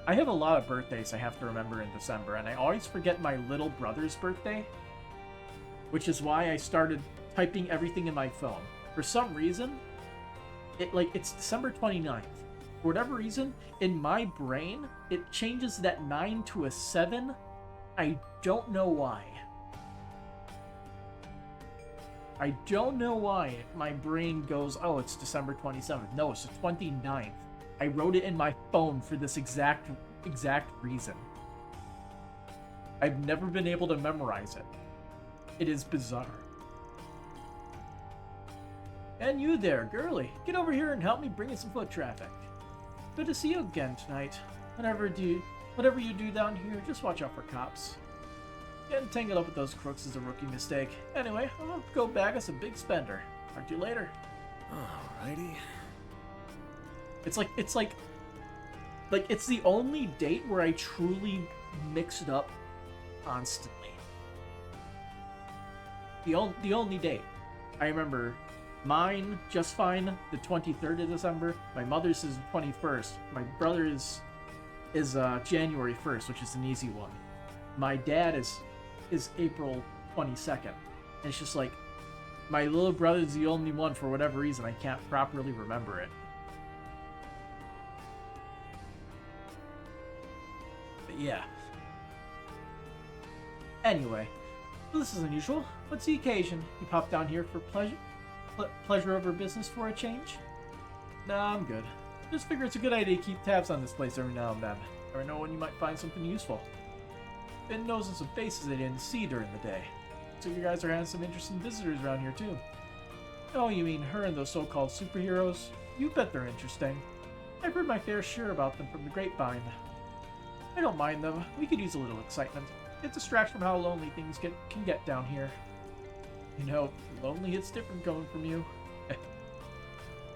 I have a lot of birthdays I have to remember in December, and I always forget my little brother's birthday, which is why I started typing everything in my phone. For some reason, it's December 29th. For whatever reason, in my brain, it changes that 9 to a 7. I don't know why. I don't know why my brain goes, oh, it's December 27th. No, it's the 29th. I wrote it in my phone for this exact reason. I've never been able to memorize it. It is bizarre. And you there, girly. Get over here and help me bring in some foot traffic. Good to see you again tonight. Whatever you do down here, just watch out for cops. Getting tangled up with those crooks is a rookie mistake. Anyway, I'll go bag us a big spender. Talk to you later. Alrighty. It's the only date where I truly mix it up constantly. The only date. I remember mine just fine, the 23rd of December. My mother's is the 21st. My brother's is January 1st, which is an easy one. My dad is April 22nd. And it's just like, my little brother's the only one, for whatever reason, I can't properly remember it. But yeah. Anyway, this is unusual. What's the occasion? You pop down here for pleasure over business for a change? Nah, I'm good. Just figure it's a good idea to keep tabs on this place every now and then. Never know when you might find something useful. Been nosing some faces I didn't see during the day. So you guys are having some interesting visitors around here too. Oh, you mean her and those so-called superheroes? You bet they're interesting. I've heard my fair share about them from the grapevine. I don't mind them. We could use a little excitement. It distracts from how lonely things can get down here. You know, lonely hits different coming from you.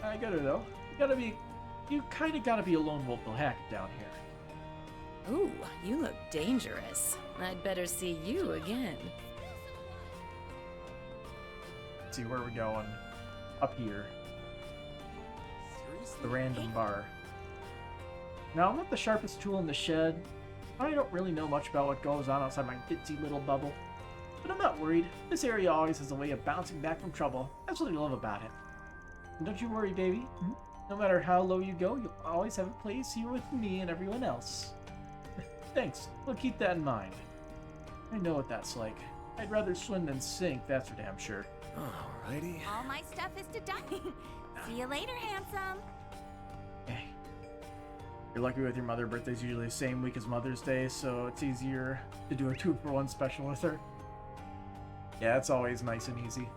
I get it though. You kind of gotta be a lone wolf to hack it down here. Ooh, you look dangerous. I'd better see you again. Let's see where we're going. Up here. The random bar. Now, I'm not the sharpest tool in the shed. I don't really know much about what goes on outside my ditzy little bubble. But I'm not worried. This area always has a way of bouncing back from trouble. That's what I love about it. And don't you worry, baby. No matter how low you go, you'll always have a place here with me and everyone else. Thanks. We'll keep that in mind. I know what that's like. I'd rather swim than sink, that's for damn sure. Alrighty. All my stuff is to done. See you later, handsome. Hey. You're lucky with your mother. Birthday's usually the same week as Mother's Day, so it's easier to do a 2-for-1 special with her. Yeah, it's always nice and easy.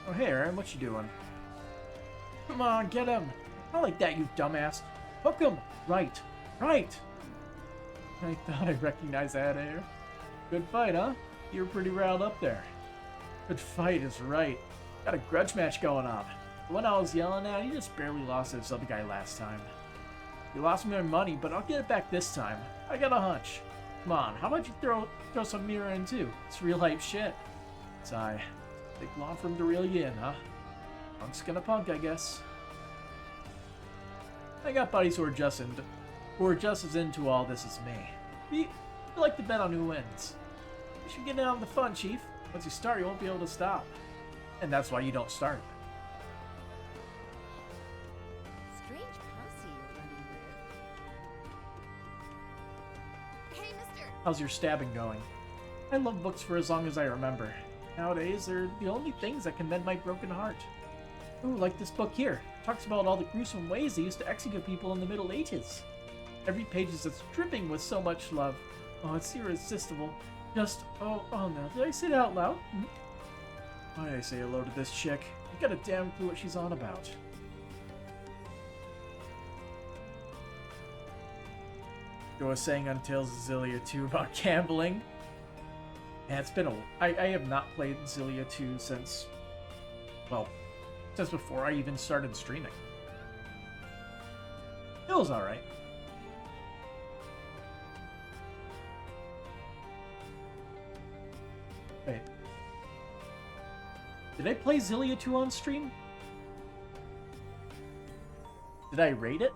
Oh, hey, Aaron, what you doing? Come on, get him! Not like that, you dumbass! Hook him! Right! Right! I thought I recognized that air. Good fight, huh? You were pretty riled up there. Good fight is right. Got a grudge match going on. The one I was yelling at, you just barely lost to this other guy last time. You lost me my money, but I'll get it back this time. I got a hunch. Come on, how about you throw some mirror in too? It's real hype shit. Sigh. Take long for him to reel you in, huh? Punk's gonna punk, I guess. I got buddies who are just as into all this as me. We like to bet on who wins. You should get in on the fun, Chief. Once you start, you won't be able to stop. And that's why you don't start. Strange posse you're running with. Hey, mister. How's your stabbing going? I love books for as long as I remember. Nowadays, they're the only things that can mend my broken heart. Ooh, like this book here. Talks about all the gruesome ways they used to execute people in the Middle Ages. Every page is just dripping with so much love. Oh, it's irresistible. Just, oh no, did I say that out loud? Why did I say hello to this chick? I got a damn clue what she's on about. I was saying on Tales of Xillia 2 about gambling. And it's been I have not played Xillia 2 since, well, since before I even started streaming. It was alright. Wait. Did I play Xillia 2 on stream? Did I rate it?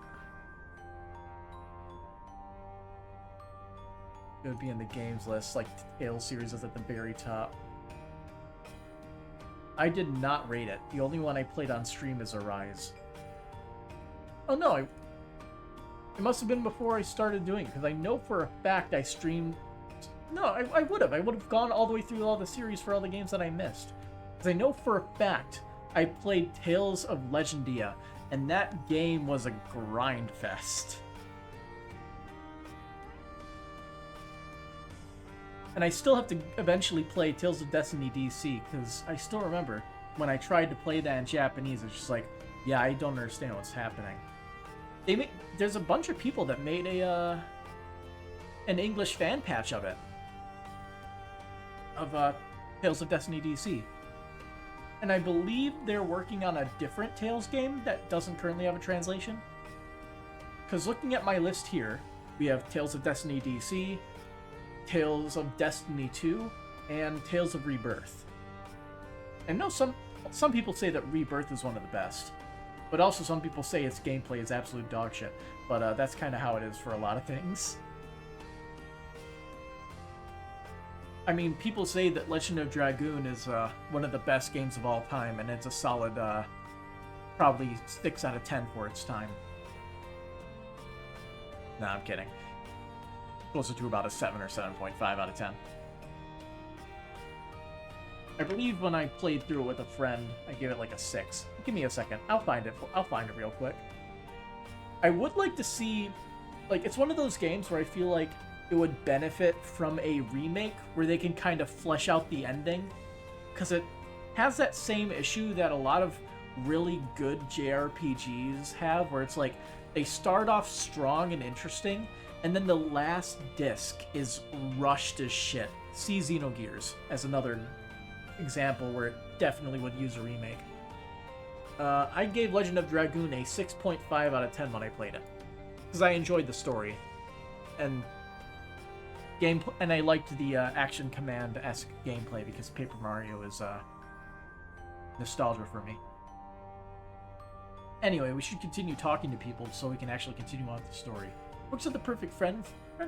It would be in the games list, like Tales series is at the very top. I did not rate it. The only one I played on stream is Arise. Oh no, it must have been before I started doing it, because I know for a fact I streamed... No, I would have. I would have gone all the way through all the series for all the games that I missed. Because I know for a fact I played Tales of Legendia, and that game was a grind fest. And I still have to eventually play Tales of Destiny DC, because I still remember when I tried to play that in Japanese, it's just like, yeah, I don't understand what's happening. There's a bunch of people that made an English fan patch of it. Of Tales of Destiny DC. And I believe they're working on a different Tales game that doesn't currently have a translation. Because looking at my list here, we have Tales of Destiny DC, Tales of Destiny 2, and Tales of Rebirth. And no, some people say that Rebirth is one of the best, but also some people say its gameplay is absolute dog shit. But that's kind of how it is for a lot of things. I mean, people say that Legend of Dragoon is one of the best games of all time, and it's a solid, probably 6 out of 10 for its time. Nah, I'm kidding. Closer to about a 7 or 7.5 out of 10. I believe when I played through it with a friend, I gave it like a 6. Give me a second. I'll find it real quick. I would like to see... Like, it's one of those games where I feel like it would benefit from a remake where they can kind of flesh out the ending. Because it has that same issue that a lot of really good JRPGs have, where it's like, They start off strong and interesting, and then the last disc is rushed as shit. See Xenogears as another example where it definitely would use a remake. I gave Legend of Dragoon a 6.5 out of 10 when I played it, because I enjoyed the story, and I liked the Action Command-esque gameplay, because Paper Mario is nostalgia for me. Anyway, we should continue talking to people so we can actually continue on with the story. Books are the perfect friend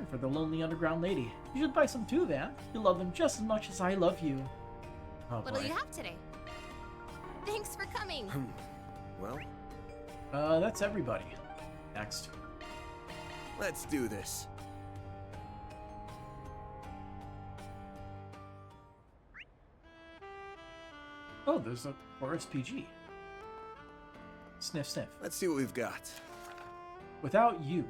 for the lonely underground lady. You should buy some too, Van. You love them just as much as I love you. Oh, What'll boy. you have today? Thanks for coming. Well, That's everybody. Next. let's do this. Oh, there's a Forest PG. Sniff, sniff. Let's see what we've got. Without You.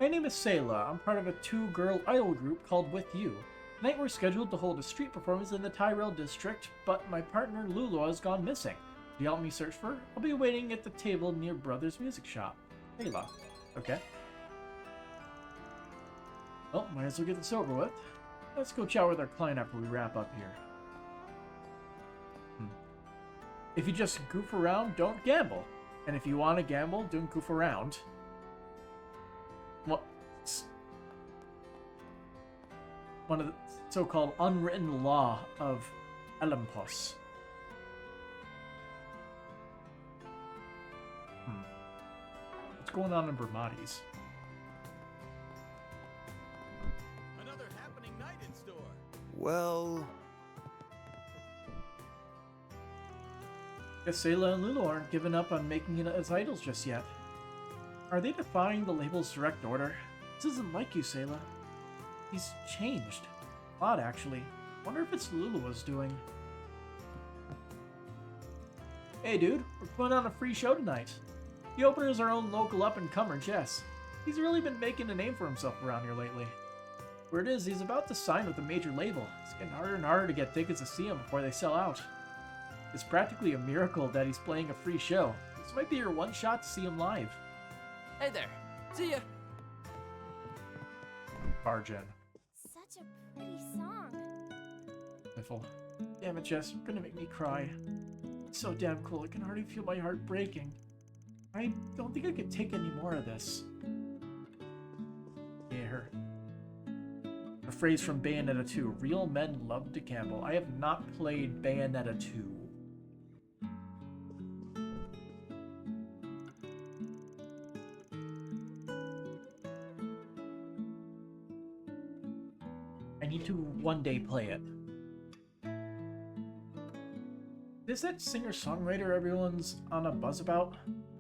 My name is Sayla. I'm part of a two-girl idol group called With You. Tonight we're scheduled to hold a street performance in the Tyrell district, but my partner Lulu has gone missing. Do you help me search for her? I'll be waiting at the table near Brothers Music Shop. Sayla. Okay. Well, might as well get this over with. Let's go chat with our client after we wrap up here. If you just goof around, don't gamble. And if you want to gamble, don't goof around. What's one of the so-called unwritten law of Olympus? What's going on in Bermades? Another happening night in store. Well, Guess Sayla and Lulu aren't giving up on making it as idols just yet. Are they defying the label's direct order? This isn't like you, Sayla. He's changed. A lot, actually. Wonder if it's Lulu's doing. Hey, dude. We're putting on a free show tonight. The opener is our own local up-and-comer, Jess. He's really been making a name for himself around here lately. Word is, he's about to sign with a major label. It's getting harder and harder to get tickets to see him before they sell out. It's practically a miracle that he's playing a free show. This might be your one shot to see him live. Hey there. See ya. Bargen. Such a pretty song. Sniffle. Damn it, Jess. You're gonna make me cry. It's so damn cool. I can already feel my heart breaking. I don't think I can take any more of this. Yeah, her. A phrase from Bayonetta 2. Real men love to gamble. I have not played Bayonetta 2. I need to one day play it. Is that singer-songwriter everyone's on a buzz about?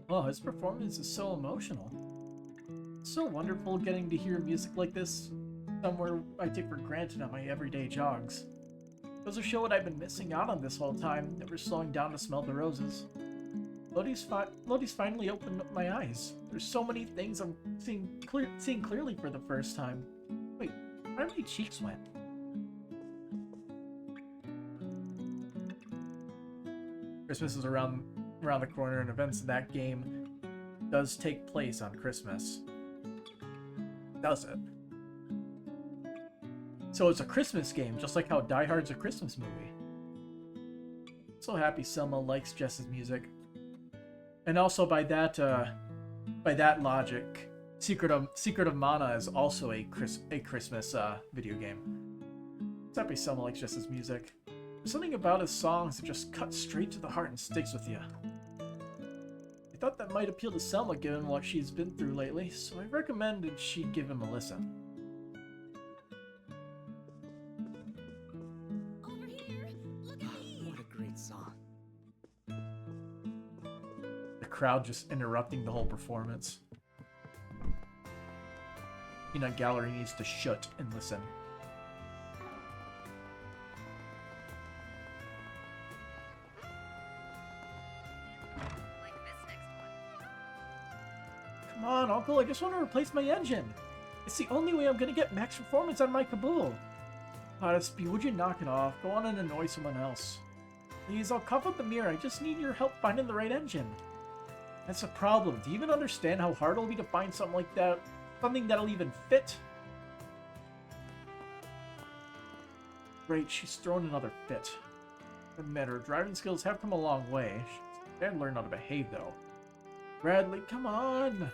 Oh, his performance is so emotional. It's so wonderful getting to hear music like this somewhere I take for granted on my everyday jogs. It goes to show what I've been missing out on this whole time, never slowing down to smell the roses. Lodi's finally opened up my eyes. There's so many things I'm seeing clearly for the first time. Wait, why are my cheeks wet? Christmas is around the corner, and events in that game does take place on Christmas. Does it? So it's a Christmas game, just like how Die Hard's a Christmas movie. So happy Selma likes Jess's music. And also by that logic, Secret of Mana is also a Christmas video game. So happy Selma likes Jess's music. There's something about his songs that just cuts straight to the heart and sticks with you. I thought that might appeal to Selma given what she's been through lately, so I recommended she give him a listen. Over here! Look at me! what a great song. The crowd just interrupting the whole performance. Peanut Gallery needs to shut and listen. Come on, Uncle, I just want to replace my engine. It's the only way I'm gonna get max performance on my Kabul. Honesty, would you knock it off? Go on and annoy someone else. Please, I'll cough up the mirror. I just need your help finding the right engine. That's a problem. Do you even understand how hard it'll be to find something like that? Something that'll even fit? Great, she's thrown another fit. Admit her driving skills have come a long way. She's got to learn how to behave, though. Bradley, come on!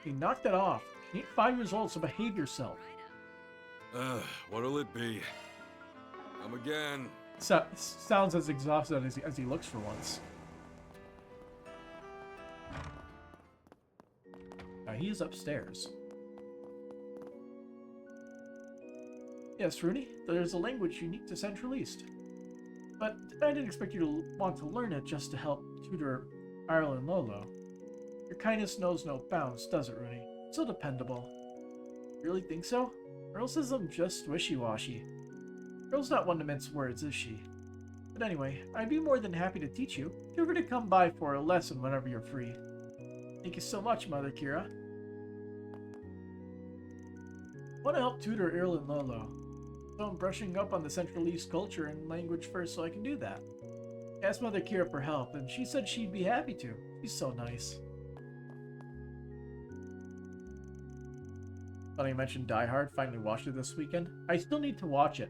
Hey, knock that off. You ain't 5 years old, so behave yourself. What'll it be? Come again. Sounds as exhausted as he looks for once. He is upstairs. Yes, Rooney, there's a language unique to Central East. But I didn't expect you to want to learn it just to help tutor Ireland Lolo. Your kindness knows no bounds, does it, Rooney? So dependable. You really think so? Or else is I'm just wishy-washy. Girl's not one to mince words, is she? But anyway, I'd be more than happy to teach you. Feel free to come by for a lesson whenever you're free. Thank you so much, Mother Kira. I want to help tutor Ireland Lolo. So I'm brushing up on the Central East culture and language first so I can do that. I asked Mother Kira for help, and she said she'd be happy to. She's so nice. Funny you mentioned Die Hard. Finally watched it this weekend. I still need to watch it.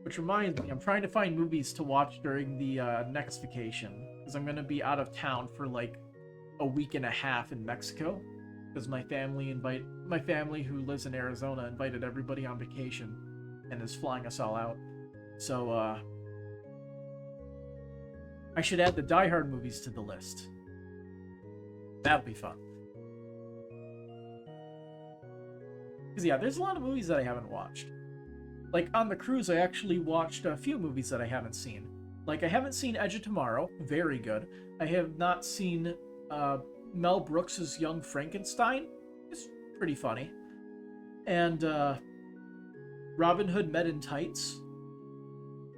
Which reminds me, I'm trying to find movies to watch during the next vacation. Because I'm going to be out of town for like a week and a half in Mexico. Because my family who lives in Arizona invited everybody on vacation. And is flying us all out. So, I should add the Die Hard movies to the list. That'll be fun. Because yeah, there's a lot of movies that I haven't watched. Like, on the cruise, I actually watched a few movies that I haven't seen. Like, I haven't seen Edge of Tomorrow, very good. I have not seen Mel Brooks' Young Frankenstein. It's pretty funny. And Robin Hood Men in Tights.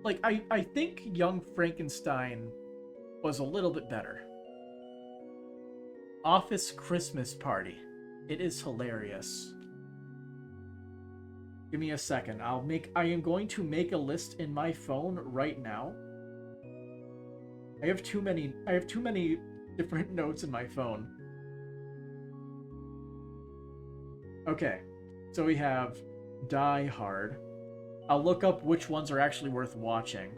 Like, I think Young Frankenstein was a little bit better. Office Christmas Party. It is hilarious. Give me a second. I am going to make a list in my phone right now. I have too many different notes in my phone. Okay. So we have Die Hard. I'll look up which ones are actually worth watching.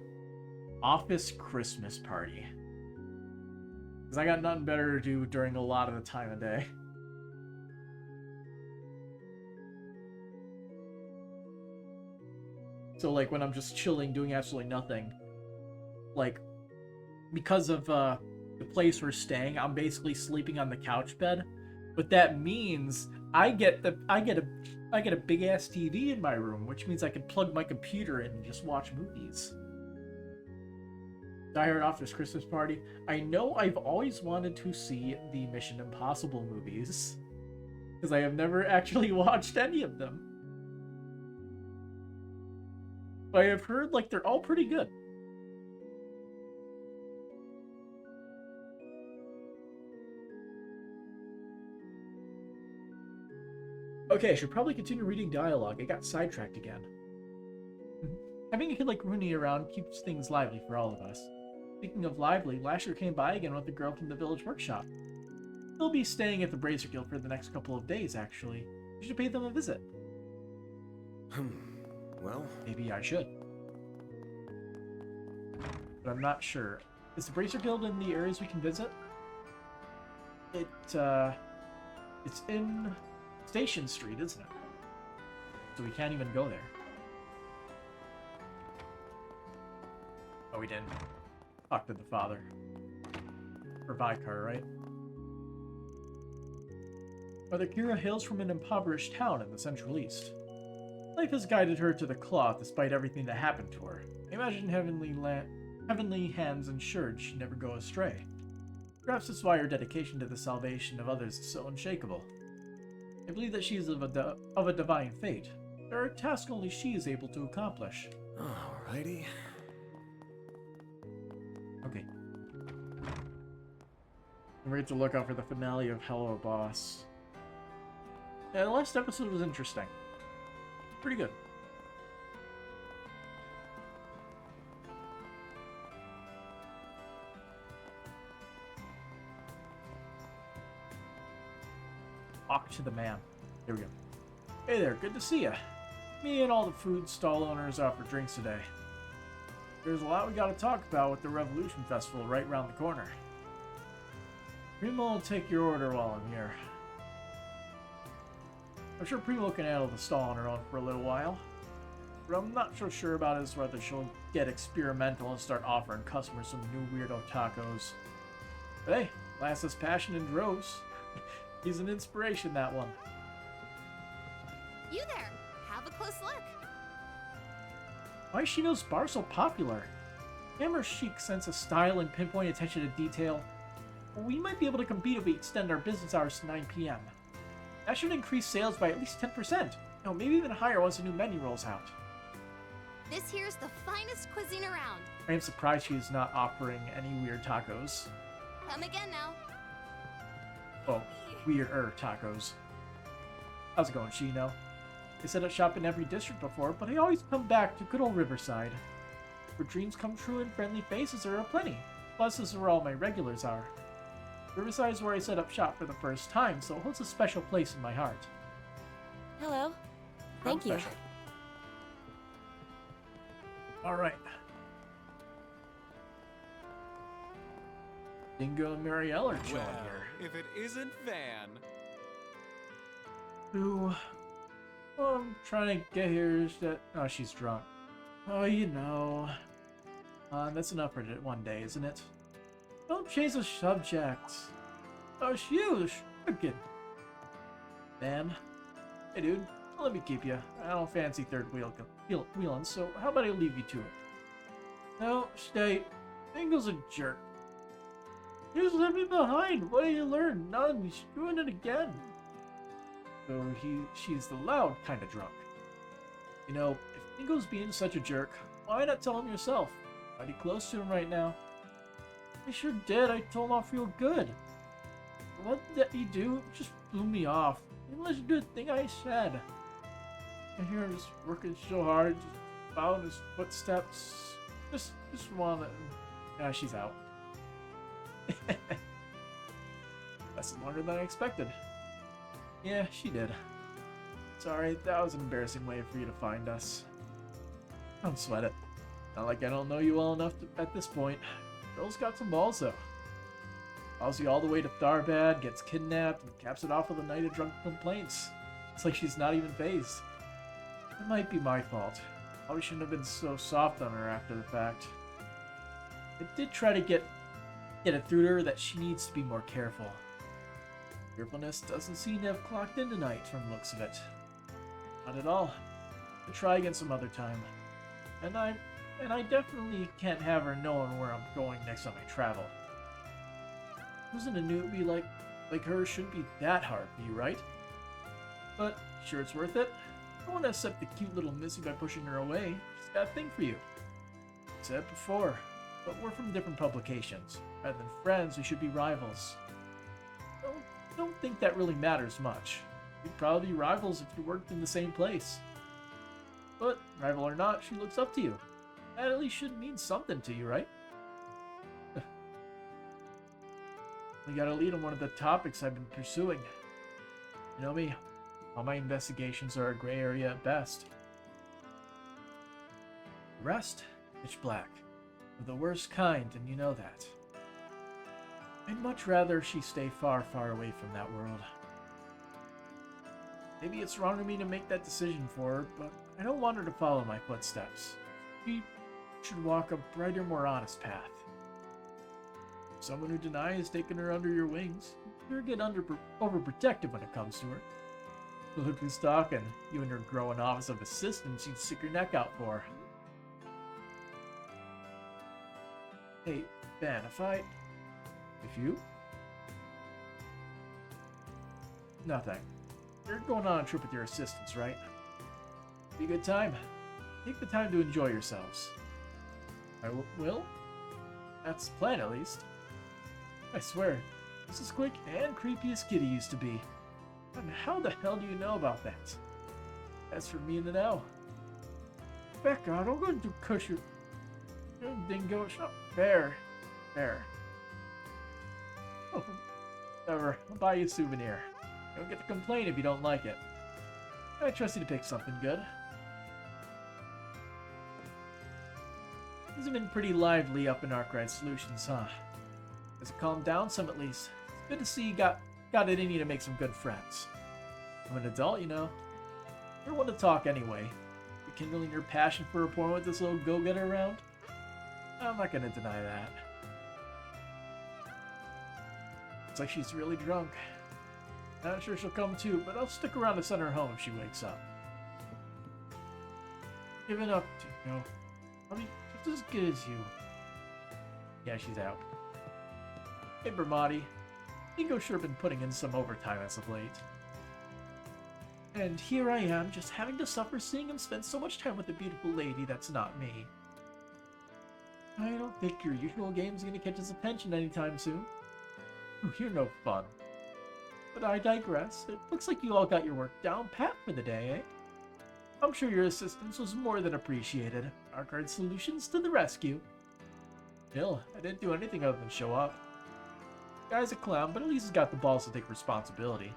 Office Christmas Party. Because I got nothing better to do during a lot of the time of day. So, like, when I'm just chilling, doing absolutely nothing, like, because of the place we're staying, I'm basically sleeping on the couch bed. But that means I get a big ass TV in my room, which means I can plug my computer in and just watch movies. Die Hard Office Christmas Party. I know I've always wanted to see the Mission Impossible movies, because I have never actually watched any of them. But I have heard, like, they're all pretty good. Okay, I should probably continue reading dialogue. I got sidetracked again. Having a kid like Rooney around keeps things lively for all of us. Speaking of lively, Lasher came by again with the girl from the village workshop. They'll be staying at the Bracer Guild for the next couple of days, actually. You should pay them a visit. Well, maybe I should. But I'm not sure. Is the Bracer Guild in the areas we can visit? It's in Station Street, isn't it? So we can't even go there. Oh, we didn't. Talk to the father. For Vicar, right? Mother Kira hails from an impoverished town in the Central East. Life has guided her to the cloth despite everything that happened to her. I imagine heavenly hands ensured she'd never go astray. Perhaps that's why her dedication to the salvation of others is so unshakable. I believe that she is of a divine fate. There are tasks only she is able to accomplish. Alrighty. Okay. We're going to look out for the finale of Hello Boss. Yeah, the last episode was interesting. Pretty good. Talk to the man. Here we go. Hey there, good to see ya. Me and all the food stall owners offer drinks today. There's a lot we gotta talk about with the Revolution Festival right around the corner. Primo will take your order while I'm here. I'm sure Primo can handle the stall on her own for a little while. But I'm not so sure about is whether she'll get experimental and start offering customers some new weirdo tacos. But hey, lasts his passion in droves. He's an inspiration, that one. You there! Have a close look. Why is Shino's bar so popular? Hammer's chic sense of style and pinpoint attention to detail. We might be able to compete if we extend our business hours to 9 p.m. That should increase sales by at least 10%. No, maybe even higher once the new menu rolls out. This here's the finest cuisine around. I am surprised she is not offering any weird tacos. Come again now. Well, weirder tacos. How's it going, Shino? I set up shop in every district before, but I always come back to good old Riverside. Where dreams come true and friendly faces are aplenty. Plus, this is where all my regulars are. Riverside is where I set up shop for the first time, so it holds a special place in my heart. Hello. Thank you. Special. Alright. Dingo and Marielle are chilling here. If it isn't Van. Who? I'm trying to get here is that... Oh, she's drunk. Oh, you know. That's enough for one day, isn't it? Don't change the subject. Oh, huge. Again. Man. Hey, dude. Let me keep you. I don't fancy third wheeling, so how about I leave you to it? No, stay. Dingo's a jerk. He just left me behind. What did you learn? None. He's doing it again. So she's the loud kind of drunk. You know, if Dingo's being such a jerk, why not tell him yourself? Mighty close to him right now. I sure did. I told him I'll feel good. What did he do? Just blew me off. He didn't listen to the thing I said. I hear him just working so hard, just following his footsteps. Just wanna... Yeah, she's out. Lasted longer than I expected. Yeah, she did. Sorry, that was an embarrassing way for you to find us. Don't sweat it. Not like I don't know you well enough at this point. Girl's got some balls, though. Follows you all the way to Tharbad, gets kidnapped, and caps it off with a night of drunk complaints. It's like she's not even phased. It might be my fault. Probably shouldn't have been so soft on her after the fact. I did try to get it through to her that she needs to be more careful. Carefulness doesn't seem to have clocked in tonight from the looks of it. Not at all. I'll try again some other time. And I definitely can't have her knowing where I'm going next time I travel. Losing a newbie like her shouldn't be that hard for you, right? But sure it's worth it. I won't accept the cute little missy by pushing her away. She's got a thing for you. I said it before, but we're from different publications. Rather than friends, we should be rivals. Don't think that really matters much. You'd probably be rivals if you worked in the same place. But, rival or not, she looks up to you. That at least should mean something to you, right? We got a lead on one of the topics I've been pursuing. You know me, all my investigations are a gray area at best. The rest, pitch black. Of the worst kind, and you know that. I'd much rather she stay far, far away from that world. Maybe it's wrong of me to make that decision for her, but I don't want her to follow my footsteps. She should walk a brighter, more honest path. Someone who denies taking her under your wings, you're get overprotective when it comes to her. Look who's talking. You and your growing office of assistants you'd stick your neck out for. Hey, Ben, if you? Nothing. You're going on a trip with your assistants, right? Be a good time. Take the time to enjoy yourselves. I will? That's the plan, at least. I swear, this is quick and creepy as Kitty used to be. And how the hell do you know about that? That's for me to know. Becca, don't go into cushion. Dingo, it's not fair. Fair. Oh, whatever. I'll buy you a souvenir. don't get to complain if you don't like it. I trust you to pick something good. Things have been pretty lively up in Arkwright Solutions, huh? Has it calmed down some at least? It's good to see you got it in you to make some good friends. I'm an adult, you know. You're one to talk anyway. Rekindling your passion for rapport with this little go-getter around? I'm not gonna deny that. Looks like she's really drunk. Not sure she'll come too, but I'll stick around to send her home if she wakes up. Giving up to, you know, I'll be just as good as you. Yeah, she's out. Hey, Bermati. Bingo sure been putting in some overtime as of late. And here I am, just having to suffer seeing him spend so much time with a beautiful lady that's not me. I don't think your usual game's gonna catch his attention anytime soon. You're no fun. But I digress. It looks like you all got your work down pat for the day, eh? I'm sure your assistance was more than appreciated. Arkwright Solutions to the rescue. Still, I didn't do anything other than show up. Guy's a clown, but at least he's got the balls to take responsibility.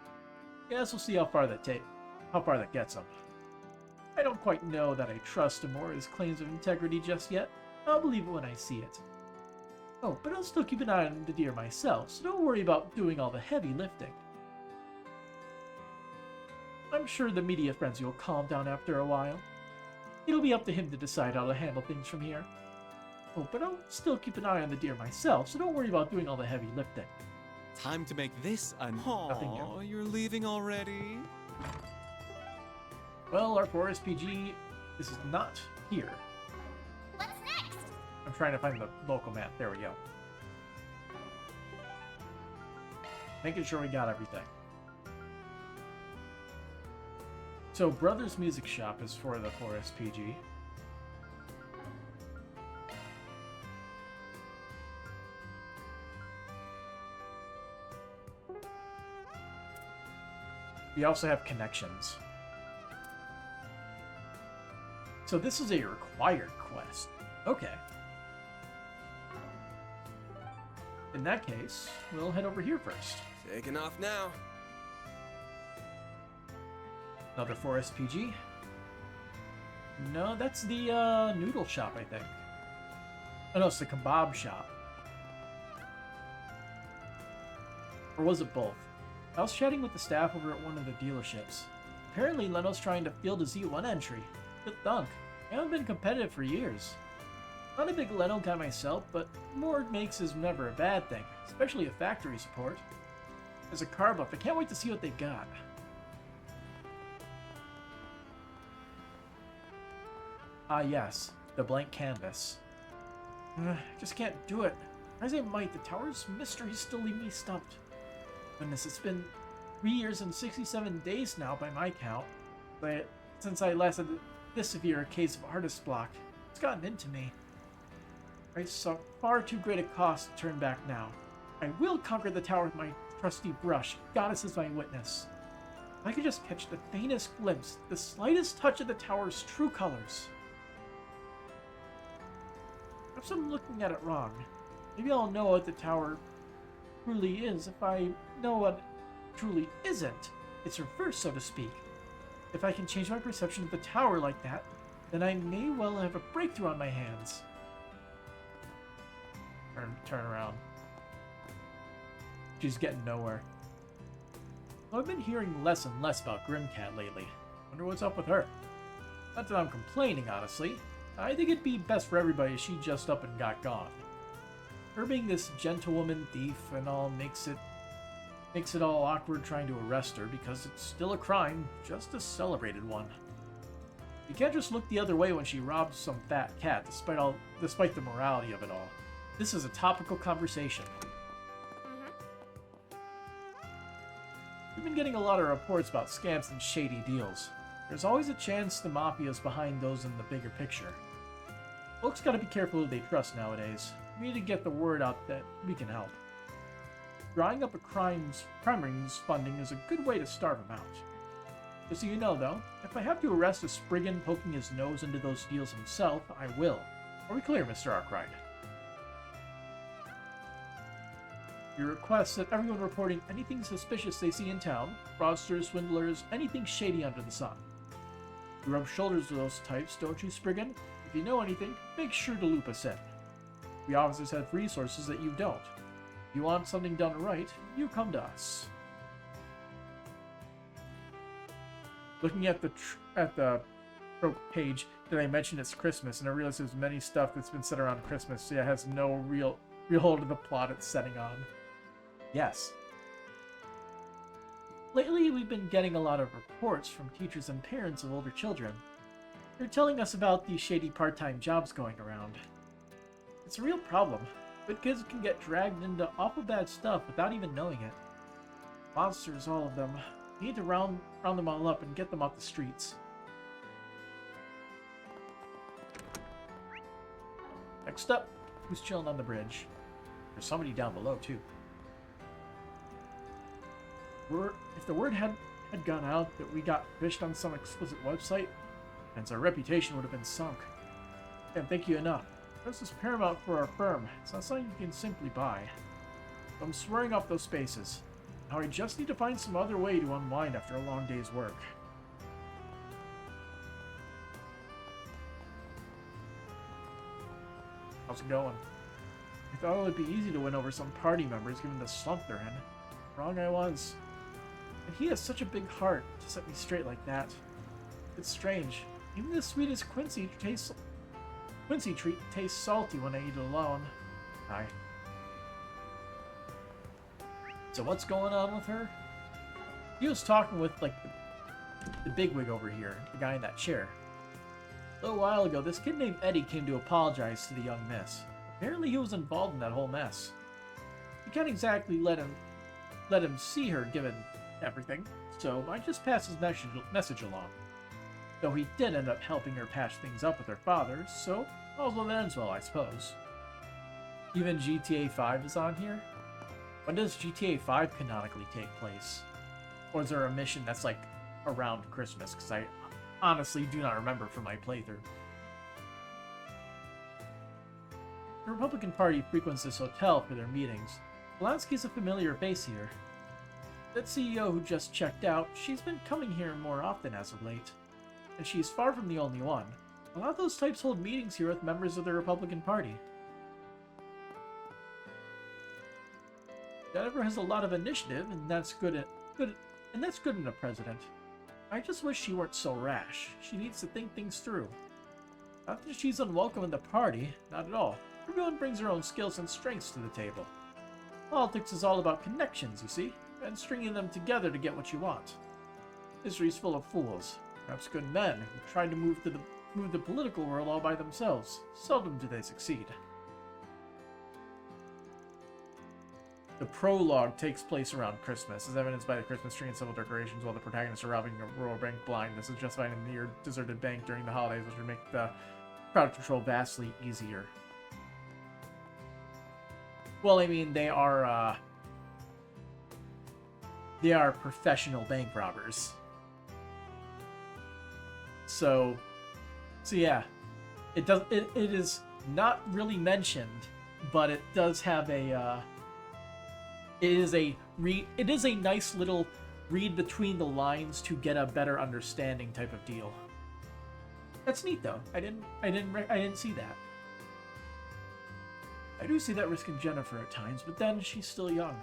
Guess we'll see how far that gets him. I don't quite know that I trust him or his claims of integrity just yet. I'll believe it when I see it. Oh, but I'll still keep an eye on the deer myself, so don't worry about doing all the heavy lifting. I'm sure the media frenzy will calm down after a while. It'll be up to him to decide how to handle things from here. Oh, but I'll still keep an eye on the deer myself, so don't worry about doing all the heavy lifting. Time to make this a... Nothing new. Aw, you're leaving already? Well, our 4SPG, this is not here. What's next? I'm trying to find the local map. There we go. Making sure we got everything. So, Brothers Music Shop is for the 4SPG. We also have connections. So this is a required quest. Okay. In that case, we'll head over here first. Taking off now. Another 4SPG. No, that's the noodle shop, I think. Oh no, it's the kebab shop. Or was it both? I was chatting with the staff over at one of the dealerships. Apparently, Leno's trying to field a Z1 entry. Good thunk. I haven't been competitive for years. Not a big Leno guy myself, but more it makes is never a bad thing, especially a factory support. As a car buff, I can't wait to see what they've got. Ah yes, the blank canvas. Just can't do it. As I might, the tower's mysteries still leave me stumped. Goodness, it's been 3 years and 67 days now by my count, but since I last had this severe case of artist block, it's gotten into me. I saw far too great a cost to turn back now. I will conquer the tower with my trusty brush, goddess as my witness. If I could just catch the faintest glimpse, the slightest touch of the tower's true colors. Perhaps I'm looking at it wrong. Maybe I'll know what the tower truly is if I know what it truly isn't. It's reversed, so to speak. If I can change my perception of the tower like that, then I may well have a breakthrough on my hands. Turn around. She's getting nowhere. Well, I've been hearing less and less about Grimcat lately. Wonder what's up with her. Not that I'm complaining, honestly. I think it'd be best for everybody if she just up and got gone. Her being this gentlewoman thief and all makes it all awkward trying to arrest her because it's still a crime, just a celebrated one. You can't just look the other way when she robs some fat cat, despite the morality of it all. This is a topical conversation. We've been getting a lot of reports about scams and shady deals. There's always a chance the mafia's behind those in the bigger picture. Folks gotta be careful who they trust nowadays. We need to get the word out that we can help. Drawing up a crime rings funding is a good way to start them out. Just so you know, though, if I have to arrest a Spriggan poking his nose into those deals himself, I will. Are we clear, Mr. Arkwright? We request that everyone reporting anything suspicious they see in town, fraudsters, swindlers, anything shady under the sun. You rub shoulders with those types, don't you, Spriggan? If you know anything, make sure to loop us in. We officers have resources that you don't. If you want something done right, you come to us. Looking at the page, did I mention it's Christmas? And I realized there's many stuff that's been set around Christmas, so it has no real hold of the plot it's setting on. Yes. Lately, we've been getting a lot of reports from teachers and parents of older children. They're telling us about these shady part-time jobs going around. It's a real problem, but kids can get dragged into awful bad stuff without even knowing it. Monsters, all of them. We need to round them all up and get them off the streets. Next up, who's chilling on the bridge? There's somebody down below, too. If the word had gone out that we got fished on some explicit website, and our reputation would have been sunk. Can't thank you enough. This is paramount for our firm. It's not something you can simply buy. I'm swearing off those spaces. Now I just need to find some other way to unwind after a long day's work. How's it going? I thought it would be easy to win over some party members given the slump they're in. Wrong I was. And he has such a big heart to set me straight like that. It's strange. Even the sweetest Quincy treat tastes salty when I eat it alone. Hi. So what's going on with her? He was talking with, like, the bigwig over here, the guy in that chair. A little while ago, this kid named Eddie came to apologize to the young miss. Apparently he was involved in that whole mess. You can't exactly let him see her given everything, so I just passed his message along. Though he did end up helping her patch things up with her father, so all's well that ends well, I suppose. Even GTA 5 is on here? When does GTA 5 canonically take place? Or is there a mission that's like around Christmas? Because I honestly do not remember from my playthrough. The Republican Party frequents this hotel for their meetings. Polanski's a familiar face here. That CEO who just checked out, she's been coming here more often as of late. And she's far from the only one. A lot of those types hold meetings here with members of the Republican Party. Jennifer has a lot of initiative, and that's good in a president. I just wish she weren't so rash. She needs to think things through. Not that she's unwelcome in the party, not at all. Everyone brings their own skills and strengths to the table. Politics is all about connections, you see, and stringing them together to get what you want. History's full of fools, perhaps good men, who try to move the political world all by themselves. Seldom do they succeed. The prologue takes place around Christmas, as evidenced by the Christmas tree and civil decorations, while the protagonists are robbing a rural bank blind. This is justified in a near deserted bank during the holidays, which would make the crowd control vastly easier. Well, I mean, they are professional bank robbers. So yeah, it is not really mentioned, but it does have a it is a nice little read between the lines to get a better understanding type of deal. That's neat though. I didn't see that. I do see that risk in Jennifer at times, but then she's still young.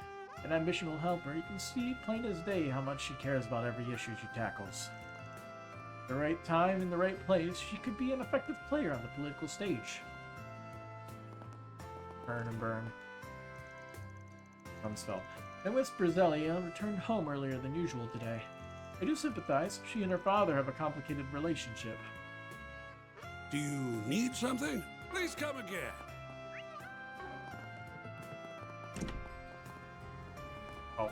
And ambition will help her. You can see plain as day how much she cares about every issue she tackles. At the right time, in the right place, she could be an effective player on the political stage. Burn and burn. Rumsfeld. And Miss Brizellia returned home earlier than usual today. I do sympathize. She and her father have a complicated relationship. Do you need something? Please come again. Oh.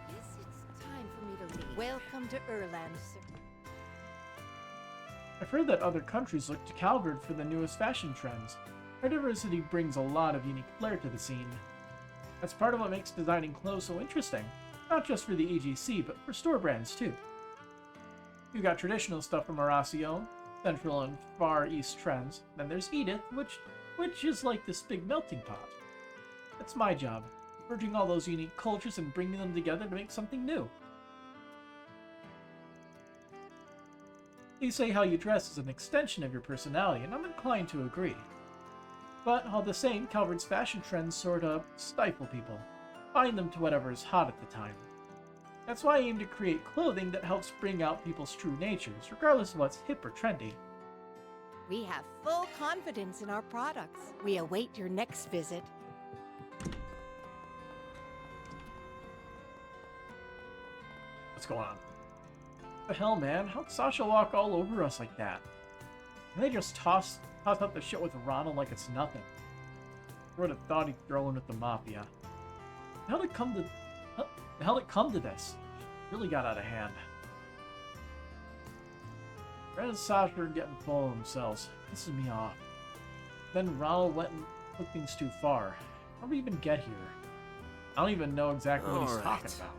Guess it's time for me to leave. Welcome to Erland, sir. I've heard that other countries look to Calvard for the newest fashion trends. Our diversity brings a lot of unique flair to the scene. That's part of what makes designing clothes so interesting. Not just for the EGC, but for store brands too. You've got traditional stuff from Horacio, Central and Far East trends. Then there's Edith, which is like this big melting pot. That's my job. Merging all those unique cultures and bringing them together to make something new. They say how you dress is an extension of your personality, and I'm inclined to agree. But all the same, Calvard's fashion trends sort of stifle people, bind them to whatever is hot at the time. That's why I aim to create clothing that helps bring out people's true natures, regardless of what's hip or trendy. We have full confidence in our products. We await your next visit. What's going on? What the hell, man? How'd Sasha walk all over us like that? And they just toss up the shit with Ronald like it's nothing. I would have thought he'd throw in with the Mafia. How'd it come to this? It really got out of hand. Red and Sasha are getting full of themselves. Pisses me off. Then Ronald went and took things too far. How did we even get here? I don't even know exactly what he's talking about.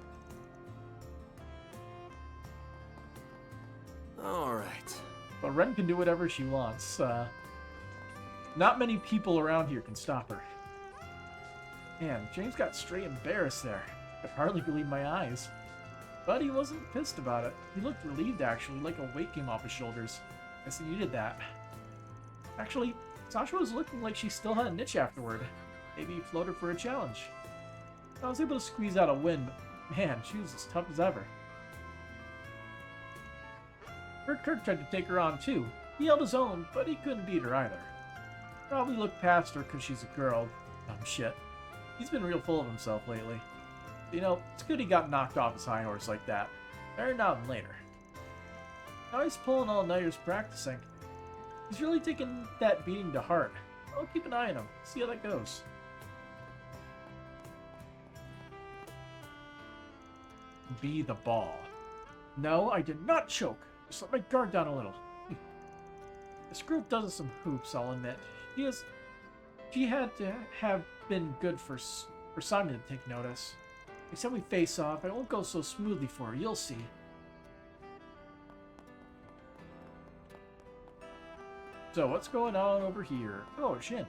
Alright. But Ren can do whatever she wants. Not many people around here can stop her. Man, James got straight embarrassed there. I could hardly believe my eyes. But he wasn't pissed about it. He looked relieved, actually, like a weight came off his shoulders. Guess he needed that. Actually, Sasha was looking like she still had a niche afterward. Maybe he floated for a challenge. I was able to squeeze out a win, but man, she was as tough as ever. Kirk tried to take her on too. He held his own, but he couldn't beat her either. Probably looked past her because she's a girl. Dumb shit. He's been real full of himself lately. You know, it's good he got knocked off his high horse like that. Better now than later. Now he's pulling all-nighters practicing. He's really taking that beating to heart. I'll keep an eye on him, see how that goes. Be the ball. No, I did not choke. Just let my guard down a little. This group does some hoops, I'll admit. She had to have been good for Simon to take notice. Except we face off, it won't go so smoothly for her, you'll see. So, what's going on over here? Oh, Shin.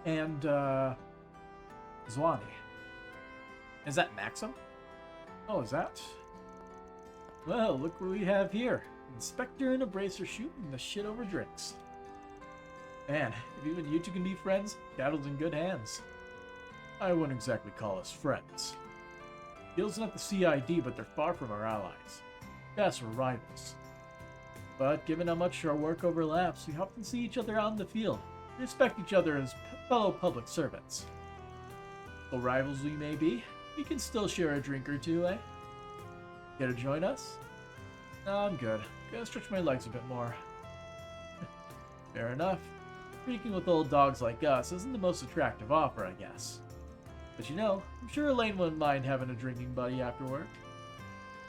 And, Zwani. Is that Maxim? Oh, is that? Well, look what we have here. Inspector and a bracer shooting the shit over drinks. Man, if even you two can be friends, Cattle's in good hands. I wouldn't exactly call us friends. Guild's not the CID, but they're far from our allies. Yes, we're rivals. But given how much our work overlaps, we often see each other out in the field. We respect each other as fellow public servants. Though rivals we may be, we can still share a drink or two, eh? Care to join us? No, I'm good. Gotta stretch my legs a bit more. Fair enough. Drinking with old dogs like us isn't the most attractive offer, I guess. But you know, I'm sure Elaine wouldn't mind having a drinking buddy after work.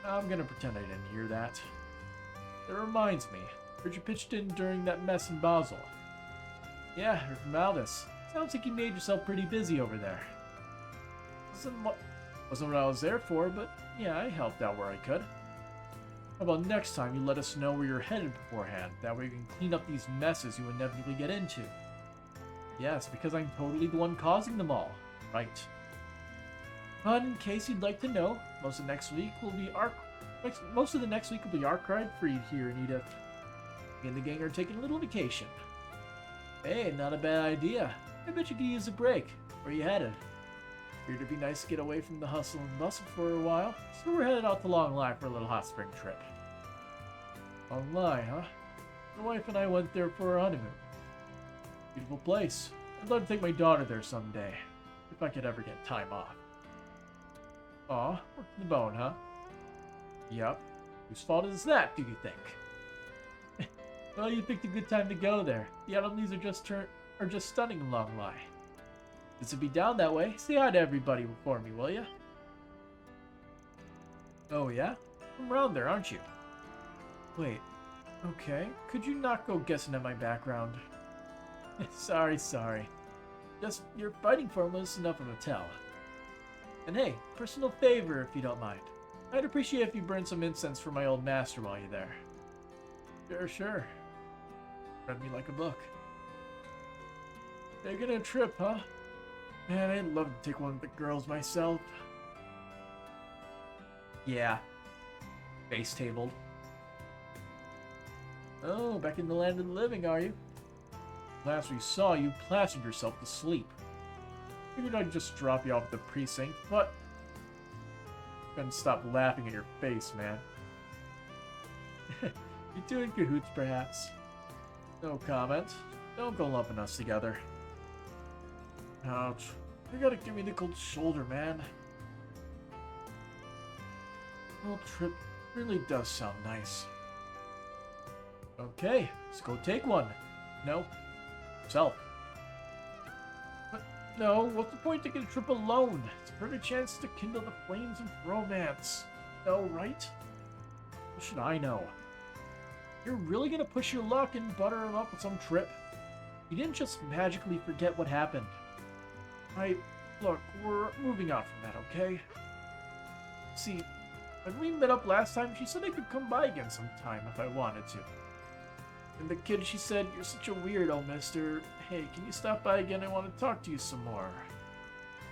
I'm gonna pretend I didn't hear that. It reminds me, heard you pitched in during that mess in Basel. Yeah, you're from Aldous. Sounds like you made yourself pretty busy over there. Wasn't what I was there for, but yeah, I helped out where I could. How about next time you let us know where you're headed beforehand? That way we can clean up these messes you inevitably get into. Yes, because I'm totally the one causing them all. Right. But in case you'd like to know, most of the next week will be archived for you here in Edith. Me and the gang are taking a little vacation. Hey, not a bad idea. I bet you could use a break. Where are you headed? Figured it'd be nice to get away from the hustle and bustle for a while, so we're headed out to Long Lai for a little hot spring trip. Long Lai, huh? My wife and I went there for our honeymoon. Beautiful place. I'd love to take my daughter there someday, if I could ever get time off. Aw, worked the bone, huh? Yup. Whose fault is that, do you think? Well, you picked a good time to go there. The autumn leaves are just stunning in Long Lai. This will be down that way. Say hi to everybody for me, will ya? Oh yeah? I'm around there, aren't you? Wait. Okay. Could you not go guessing at my background? Sorry. Just your fighting form was enough of a tell. And hey, personal favor if you don't mind. I'd appreciate if you burn some incense for my old master while you're there. Sure. Read me like a book. Taking a trip, huh? Man, I'd love to take one with the girls myself. Yeah. Base tabled. Oh, back in the land of the living, are you? Last we saw, you plastered yourself to sleep. Figured I'd just drop you off at the precinct, but couldn't stop laughing in your face, man. You two in cahoots, perhaps? No comment. Don't go lumping us together. Ouch. You gotta give me the cold shoulder, man. Little trip really does sound nice. Okay, let's go take one. No. Self. But no, what's the point taking a trip alone? It's a perfect chance to kindle the flames of romance. No, right? What should I know? You're really gonna push your luck and butter him up with some trip? You didn't just magically forget what happened. Look, we're moving on from that, okay? See, when we met up last time, she said I could come by again sometime if I wanted to. And the kid, she said, "You're such a weirdo, mister. Hey, can you stop by again? I want to talk to you some more."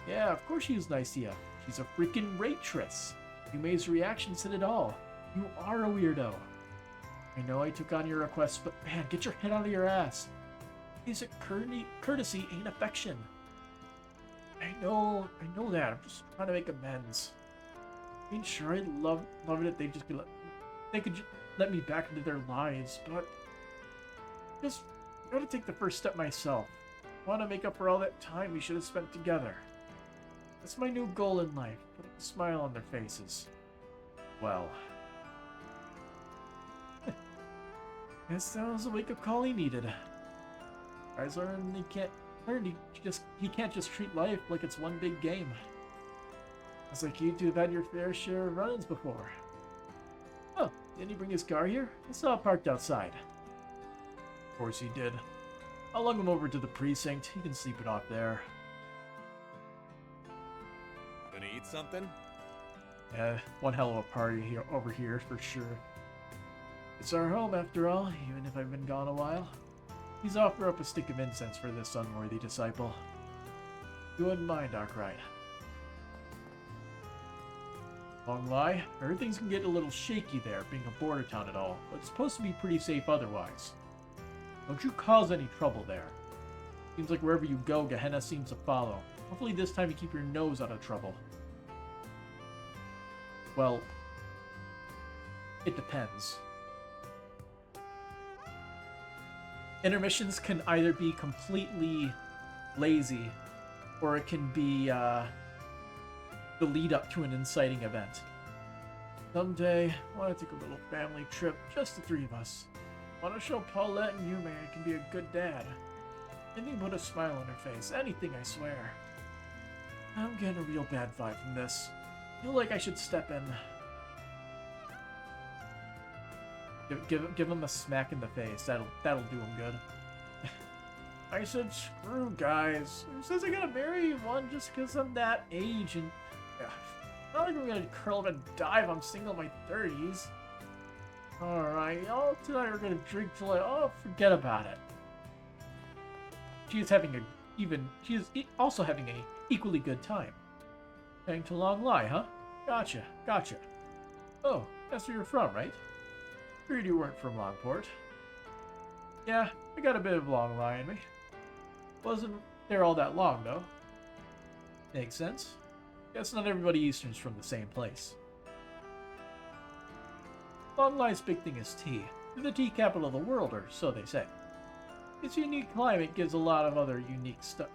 Yeah, of course she was nice to you. She's a freaking waitress. Yume's reaction said it all. You are a weirdo. I know I took on your request, but man, get your head out of your ass. Is it courtesy ain't affection? I know that. I'm just trying to make amends. I mean, sure, I'd love it if they could just let me back into their lives, but just gotta take the first step myself. I want to make up for all that time we should have spent together. That's my new goal in life, putting a smile on their faces. Well, guess that was a wake-up call he needed. Guys learn he can't just treat life like it's one big game. It's like you two have had your fair share of run-ins before. Oh, didn't he bring his car here? I saw it parked outside. Of course he did. I'll lug him over to the precinct. He can sleep it off there. Gonna eat something? Yeah, one hell of a party over here for sure. It's our home after all, even if I've been gone a while. Please offer up a stick of incense for this unworthy disciple. You wouldn't mind, Arkwright. Long lie, I heard things can get a little shaky there, being a border town and all, but it's supposed to be pretty safe otherwise. Don't you cause any trouble there. Seems like wherever you go, Gehenna seems to follow. Hopefully this time you keep your nose out of trouble. Well, it depends. Intermissions can either be completely lazy, or it can be the lead up to an inciting event. Someday, I want to take a little family trip, just the three of us. I want to show Paulette and Yume I can be a good dad. Anything put a smile on her face, anything, I swear. I'm getting a real bad vibe from this. I feel like I should step in. Give him a smack in the face. That'll do him good. I said, screw guys. Who says I gotta marry one just because I'm that age? And not like I'm gonna curl up and die if I'm single in my 30s. Alright, y'all tonight we're gonna drink till forget about it. She is also having a equally good time. Heading to Long Lie, huh? Gotcha. Oh, that's where you're from, right? Figured you weren't from Longport. Yeah, I got a bit of Long Lie in me. Wasn't there all that long, though. Makes sense. Guess not everybody Eastern's from the same place. Long Lie's big thing is tea. They're the tea capital of the world, or so they say. Its unique climate gives it a lot of other unique stuff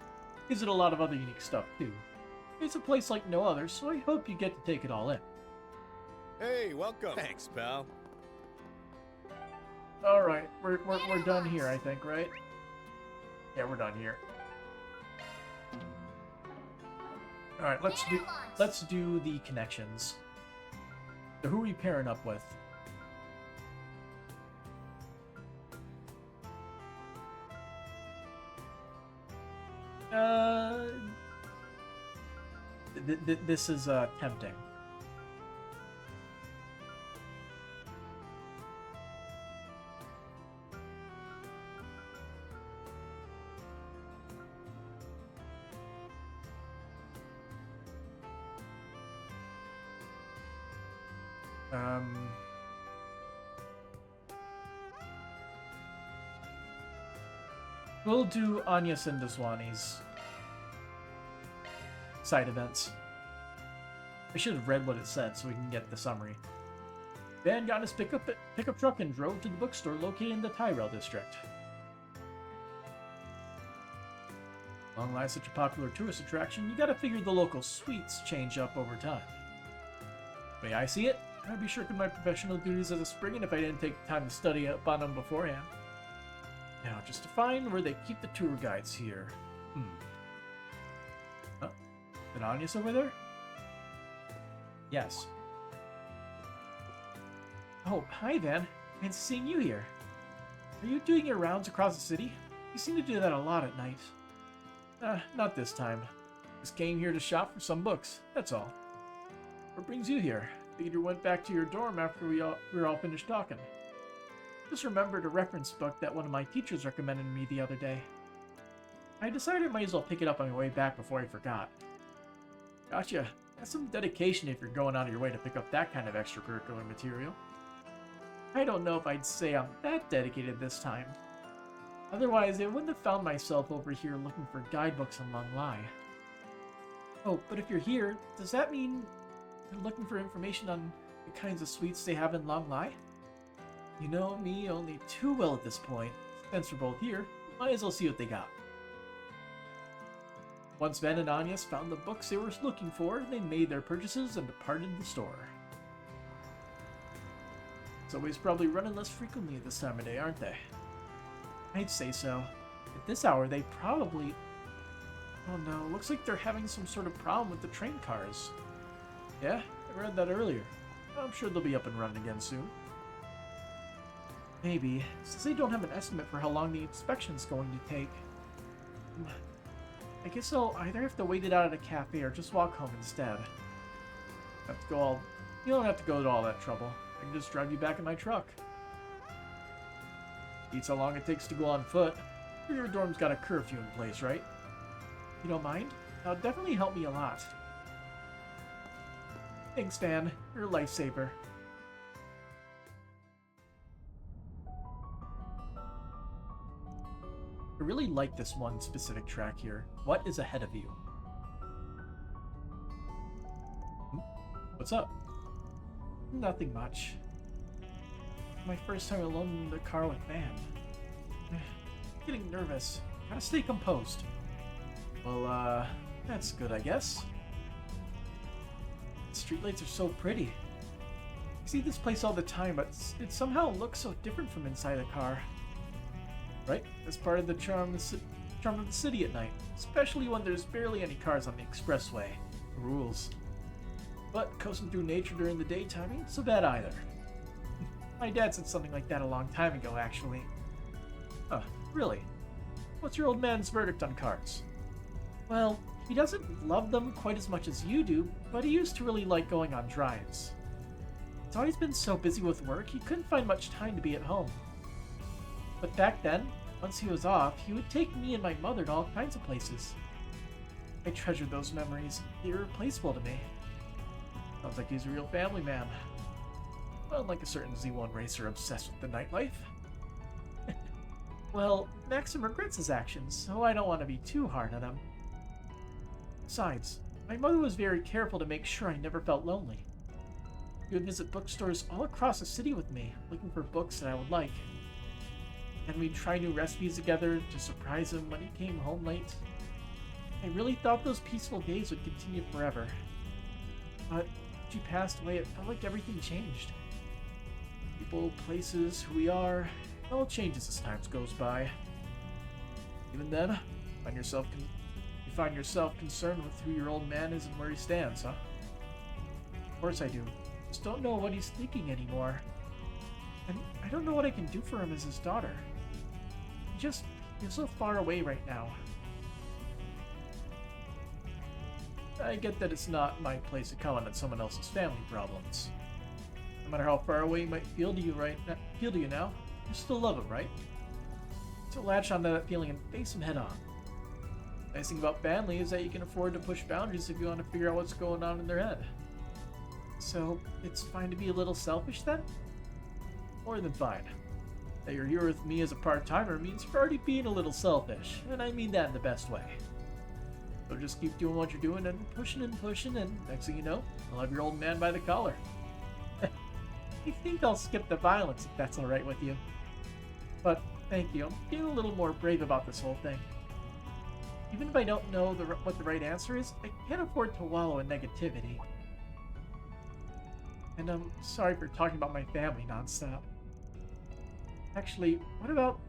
too. It's a place like no other, so I hope you get to take it all in. Hey, welcome. Thanks, pal. Alright, we're done here, I think, right? Yeah, we're done here. Alright, let's do the connections. So who are we pairing up with? This is tempting. We'll do Anya Sindaswani's side events. I should have read what it said so we can get the summary. Van got his pickup truck and drove to the bookstore located in the Tyrell district. Long lies such a popular tourist attraction, you gotta figure the local sweets change up over time. The way I see it, I'd be shirking my professional duties as a Spriggan if I didn't take the time to study up on them beforehand. Now, just to find where they keep the tour guides here. Oh, is Anya's over there? Yes. Oh, hi, Van. Fancy seeing you here. Are you doing your rounds across the city? You seem to do that a lot at night. Not this time. Just came here to shop for some books, that's all. What brings you here? Figured you went back to your dorm after we were all finished talking. Just remembered a reference book that one of my teachers recommended me the other day. I decided I might as well pick it up on my way back before I forgot. Gotcha. That's some dedication if you're going out of your way to pick up that kind of extracurricular material. I don't know if I'd say I'm that dedicated this time. Otherwise, I wouldn't have found myself over here looking for guidebooks on Long Lai. Oh, but if you're here, does that mean you're looking for information on the kinds of sweets they have in Long Lai? You know me only too well at this point. Since we're both here, might as well see what they got. Once Van and Anyas found the books they were looking for, they made their purchases and departed the store. It's always probably running less frequently this time of day, aren't they? I'd say so. At this hour, they probably... Oh no, looks like they're having some sort of problem with the train cars. Yeah, I read that earlier. I'm sure they'll be up and running again soon. Maybe, since they don't have an estimate for how long the inspection's going to take. I guess I'll either have to wait it out at a cafe or just walk home instead. You don't have to go to all that trouble. I can just drive you back in my truck. Beats how long it takes to go on foot. Your dorm's got a curfew in place, right? You don't mind? That would definitely help me a lot. Thanks, Van. You're a lifesaver. I really like this one specific track here. What is ahead of you? What's up? Nothing much. My first time alone in the car with Van. Getting nervous. Gotta stay composed. Well, that's good, I guess. The streetlights are so pretty. I see this place all the time, but it somehow looks so different from inside the car. Right? That's part of the charm of the city at night, especially when there's barely any cars on the expressway. Rules. But coasting through nature during the daytime ain't so bad either. My dad said something like that a long time ago, actually. Huh, really? What's your old man's verdict on cars? Well, he doesn't love them quite as much as you do, but he used to really like going on drives. He's always been so busy with work, he couldn't find much time to be at home. But back then, once he was off, he would take me and my mother to all kinds of places. I treasured those memories. They're irreplaceable to me. Sounds like he's a real family man. Well, like a certain Z1 racer obsessed with the nightlife. Well, Maxim regrets his actions, so I don't want to be too hard on him. Besides, my mother was very careful to make sure I never felt lonely. He would visit bookstores all across the city with me, looking for books that I would like. And we'd try new recipes together to surprise him when he came home late. I really thought those peaceful days would continue forever. But when she passed away, it felt like everything changed. People, places, who we are, it all changes as time goes by. Even then, you find yourself concerned with who your old man is and where he stands, huh? Of course I do. Just don't know what he's thinking anymore. And I don't know what I can do for him as his daughter. He's so far away right now. I get that it's not my place to comment on someone else's family problems. No matter how far away he might feel to you now, you still love him, right? So latch onto that feeling and face him head on. The nice thing about family is that you can afford to push boundaries if you want to figure out what's going on in their head. So, it's fine to be a little selfish then? More than fine. That you're here with me as a part-timer means you're already being a little selfish, and I mean that in the best way. So just keep doing what you're doing and pushing, and next thing you know, I'll have your old man by the collar. I think I'll skip the violence if that's alright with you. But, thank you, I'm being a little more brave about this whole thing. Even if I don't know what the right answer is, I can't afford to wallow in negativity. And I'm sorry for talking about my family nonstop. Actually, what about...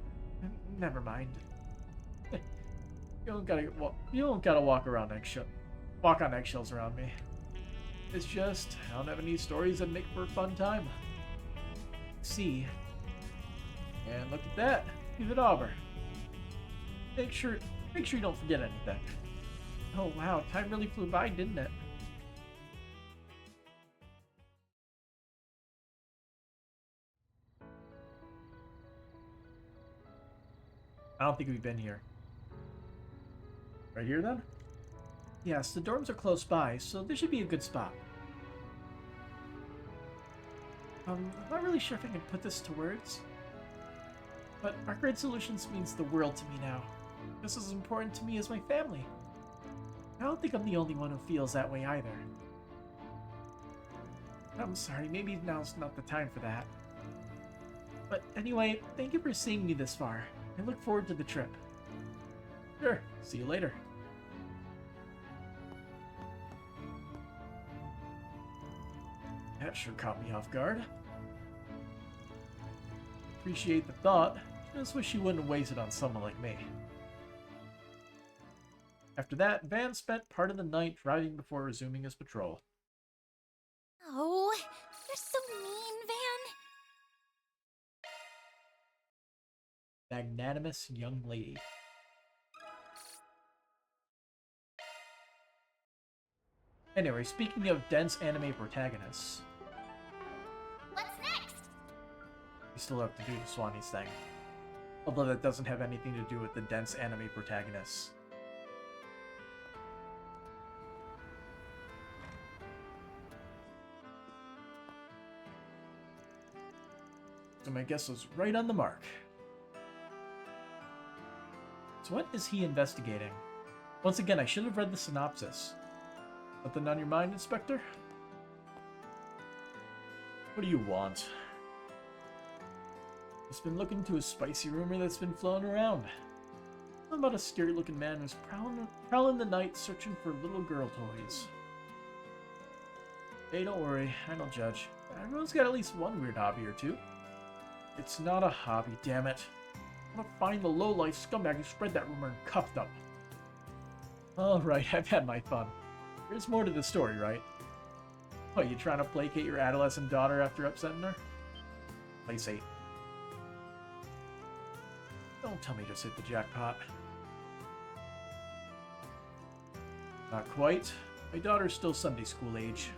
Never mind. You don't gotta walk on eggshells around me. It's just, I don't have any stories that make for a fun time. See. And look at that. Leave it over. Make sure you don't forget anything. Oh wow, time really flew by, didn't it? I don't think we've been here. Right here, then? Yes, the dorms are close by, so this should be a good spot. I'm not really sure if I can put this to words, but Arcade Solutions means the world to me now. This is as important to me as my family. I don't think I'm the only one who feels that way either. I'm sorry, maybe now's not the time for that. But anyway, thank you for seeing me this far. I look forward to the trip. Sure, see you later. That sure caught me off guard. Appreciate the thought, just wish you wouldn't waste it on someone like me. After that, Van spent part of the night driving before resuming his patrol. Oh, you're so mean, Van. Magnanimous young lady. Anyway, speaking of dense anime protagonists, What's next? we still have to do the Swannies thing. Although that doesn't have anything to do with the dense anime protagonists. So my guess was right on the mark. So what is he investigating? Once again, I should have read the synopsis. Something on your mind, Inspector? What do you want? Just been looking into a spicy rumor that's been flown around. Something about a scary-looking man who's prowling the night searching for little girl toys. Hey, don't worry, I don't judge. Everyone's got at least one weird hobby or two. It's not a hobby, damn it. I'm gonna find the low-life scumbag who spread that rumor and cuff them. Alright, I've had my fun. There's more to the story, right? What, you trying to placate your adolescent daughter after upsetting her? Place 8. Don't tell me you just hit the jackpot. Not quite. My daughter's still Sunday school age.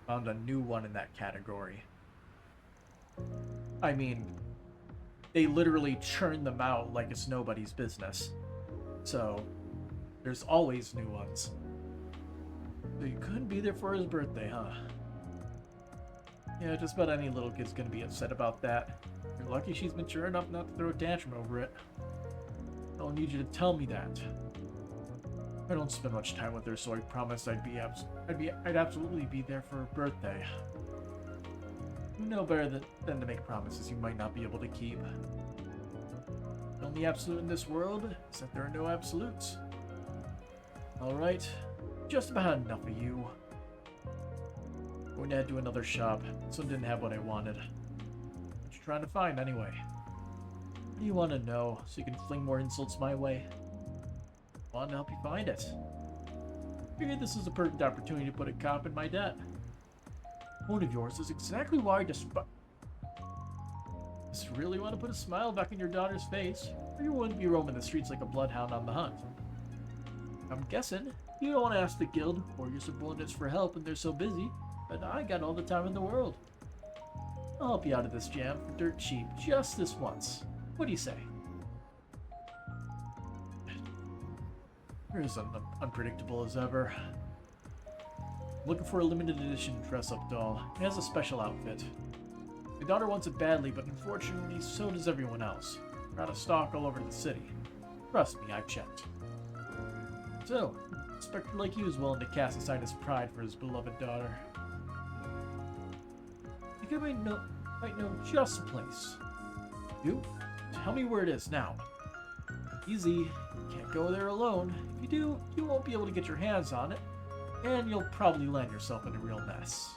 Found a new one in that category. I mean, they literally churn them out like it's nobody's business. So, there's always new ones. So you couldn't be there for his birthday, huh? Yeah, just about any little kid's gonna be upset about that. You're lucky she's mature enough not to throw a tantrum over it. I don't need you to tell me that. I don't spend much time with her, so I promised I'd absolutely be there for her birthday. You know better than to make promises you might not be able to keep. The only absolute in this world is that there are no absolutes. Alright, just about enough of you. Going to head to another shop. This one didn't have what I wanted. What you trying to find, anyway? What do you want to know, so you can fling more insults my way? I want to help you find it. Figured this is a perfect opportunity to put a cop in my debt. One of yours is exactly why I just really want to put a smile back in your daughter's face, or you wouldn't be roaming the streets like a bloodhound on the hunt. I'm guessing you don't want to ask the guild or your subordinates for help when they're so busy, but I got all the time in the world. I'll help you out of this jam for dirt cheap, just this once. What do you say? You're as unpredictable as ever. Looking for a limited edition dress-up doll. It has a special outfit. My daughter wants it badly, but unfortunately, so does everyone else. We're out of stock all over the city. Trust me, I've checked. So, a spectre like you is willing to cast aside his pride for his beloved daughter. I think I might know just a place. You? Tell me where it is now. Easy. You can't go there alone. If you do, you won't be able to get your hands on it, and you'll probably land yourself in a real mess.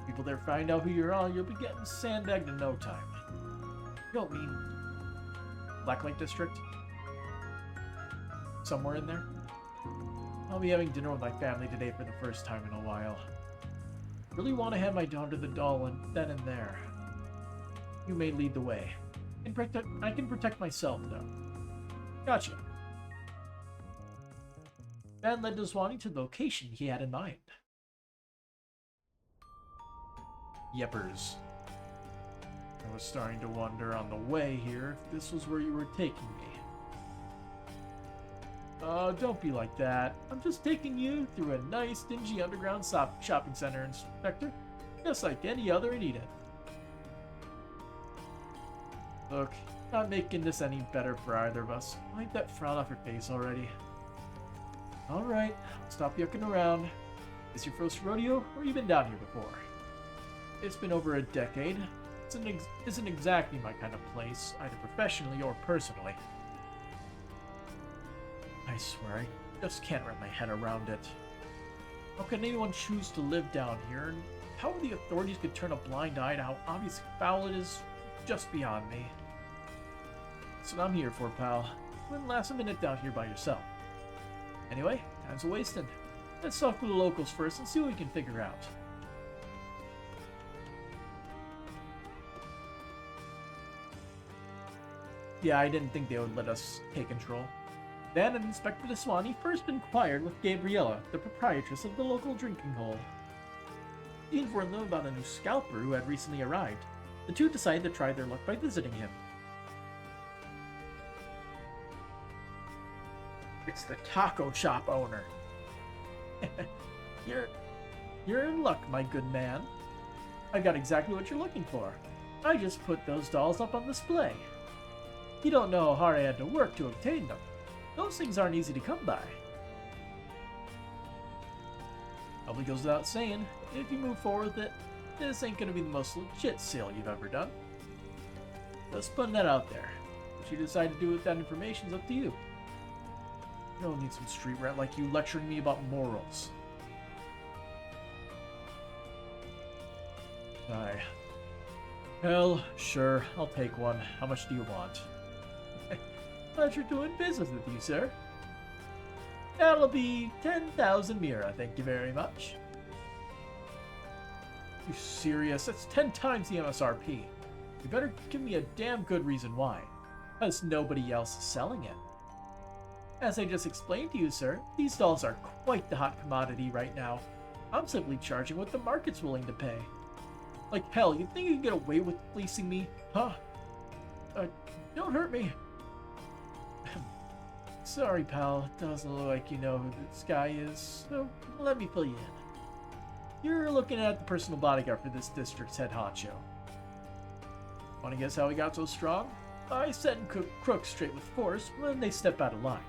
People there find out who you're on, you'll be getting sandbagged in no time. You don't mean Blacklight District? Somewhere in there? I'll be having dinner with my family today for the first time in a while. Really want to hand my daughter the doll then and there. You may lead the way. I can protect myself, though. Gotcha. Ben led Doswani to the location he had in mind. Yeppers. I was starting to wonder on the way here if this was where you were taking me. Don't be like that. I'm just taking you through a nice, dingy underground shopping center, Inspector. Just like any other in Eden. Look, not making this any better for either of us. Wipe that frown off your face already. Alright, stop yucking around. Is your first rodeo, or you been down here before? It's been over a decade. Isn't exactly my kind of place, either professionally or personally. I swear, I just can't wrap my head around it. How can anyone choose to live down here, and how the authorities could turn a blind eye to how obviously foul it is just beyond me. That's what I'm here for, pal. Wouldn't last a minute down here by yourself. Anyway, time's a wasting. Let's talk to the locals first and see what we can figure out. Yeah, I didn't think they would let us take control. Then Inspector Doswani first inquired with Gabriella, the proprietress of the local drinking hole. He informed them about a new scalper who had recently arrived. The two decided to try their luck by visiting him. It's the taco shop owner. You're in luck, my good man. I got exactly what you're looking for. I just put those dolls up on display. You don't know how hard I had to work to obtain them. Those things aren't easy to come by. Probably goes without saying, if you move forward with it, this ain't gonna be the most legit sale you've ever done. Just putting that out there. What you decide to do with that information's up to you. You don't need some street rat like you lecturing me about morals. Aye. Hell, sure, I'll take one. How much do you want? Pleasure doing business with you, sir. That'll be 10,000 Mira, thank you very much. You serious? That's 10 times the MSRP. You better give me a damn good reason why. Because nobody else is selling it. As I just explained to you, sir, these dolls are quite the hot commodity right now. I'm simply charging what the market's willing to pay. Like hell, you think you can get away with fleecing me? Huh? Don't hurt me. Sorry, pal. It doesn't look like you know who this guy is, so let me fill you in. You're looking at the personal bodyguard for this district's head honcho. Wanna guess how he got so strong? I set crooks straight with force when they step out of line.